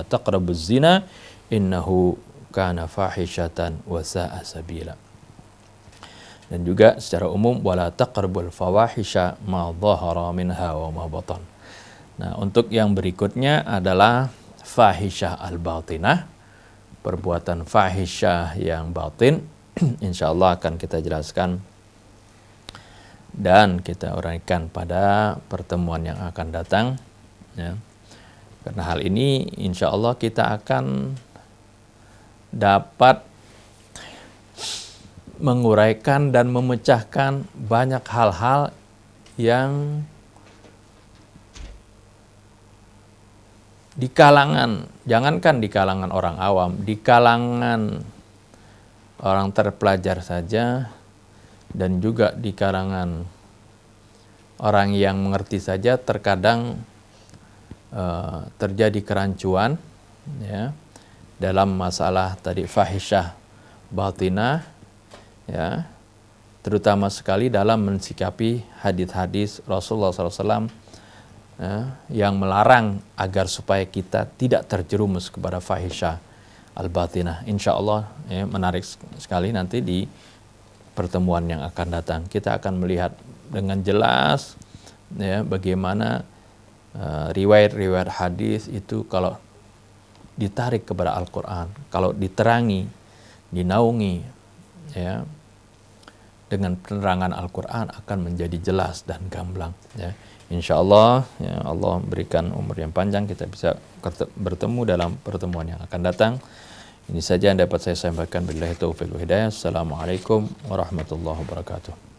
taqrabuz zina innahu kana fahisyatan wa sa'a sabila. Dan juga secara umum, wala taqrabul fawahisha ma dhahara minha wa ma batan. Nah, untuk yang berikutnya adalah fahisyah al-batinah, perbuatan fahisyah yang batin. Insyaallah akan kita jelaskan dan kita uraikan pada pertemuan yang akan datang, ya. Karena hal ini insyaallah kita akan dapat menguraikan dan memecahkan banyak hal-hal yang di kalangan, jangankan di kalangan orang awam, di kalangan orang terpelajar saja, dan juga di kalangan orang yang mengerti saja, terkadang terjadi kerancuan, ya, dalam masalah tadi fahisyah batinah, ya, terutama sekali dalam mensikapi hadis-hadis Rasulullah SAW yang melarang agar supaya kita tidak terjerumus kepada fahisyah al-batinah. Insya Allah menarik sekali nanti di pertemuan yang akan datang. Kita akan melihat dengan jelas bagaimana riwayat-riwayat hadis itu kalau ditarik kepada Al-Quran, kalau diterangi, dinaungi dengan penerangan Al-Quran akan menjadi jelas dan gamblang. Insya Allah, Allah berikan umur yang panjang, kita bisa bertemu dalam pertemuan yang akan datang. Ini saja yang dapat saya sampaikan. Billahi taufiq wal hidayah. Assalamualaikum warahmatullahi wabarakatuh.